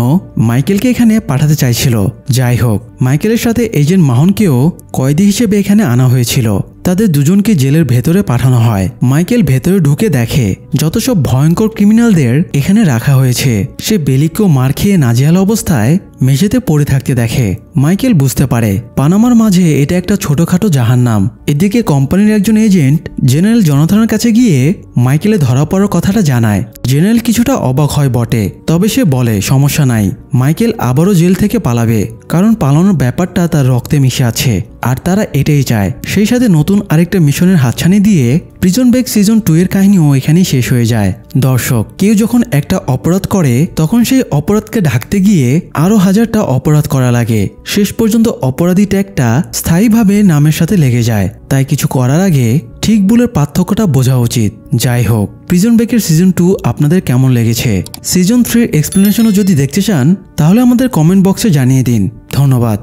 মাইকেলকে এখানে পাঠাতে চাইছিল। যাই হোক, মাইকেলের সাথে এজেন্ট মাহনকেও কয়েদি হিসেবে এখানে আনা হয়েছিল। তাদের দুজনকে জেলের ভেতরে পাঠানো হয়। মাইকেল ভেতরে ঢুকে দেখে যত সব ভয়ঙ্কর ক্রিমিনালদের এখানে রাখা হয়েছে। সে বেলিককেও মার খেয়ে নাজেহাল অবস্থায় মেঝেতে পড়ে থাকতে দেখে। মাইকেল বুঝতে পারে পানামার মাঝে এটা একটা ছোটখাটো জাহান্নাম। এদিকে কোম্পানির একজন এজেন্ট জেনারেল জনাথনের কাছে গিয়ে মাইকেলে ধরা পড়ার কথাটা জানায়। জেনারেল কিছুটা অবাক হয় বটে, তবে সে বলে সমস্যা নাই, মাইকেল আবারও জেল থেকে পালাবে, কারণ পালানোর ব্যাপারটা তার রক্তে মিশে আছে আর তারা এটাই চায়। সেই সাথে নতুন আরেকটা মিশনের হাতছানি দিয়ে প্রিজন ব্রেক সিজন 2 এর কাহিনীও এখানেই শেষ হয়ে যায়। দর্শক, কেউ যখন একটা অপরাধ করে তখন সেই অপরাধকে ঢাকতে গিয়ে আরো হাজারটা অপরাধ করা লাগে। শেষ পর্যন্ত অপরাধী ট্যাগটা স্থায়ীভাবে নামের সাথে লেগে যায়। তাই কিছু করার আগে ঠিক ভুলের পার্থক্যটা বোঝা উচিত। যাই হোক, প্রিজন ব্রেকের সিজন 2 আপনাদের কেমন লেগেছে? সিজন 3 এর এক্সপ্লেনেশনও যদি দেখতে চান তাহলে আমাদের কমেন্ট বক্সে জানিয়ে দিন। ধন্যবাদ।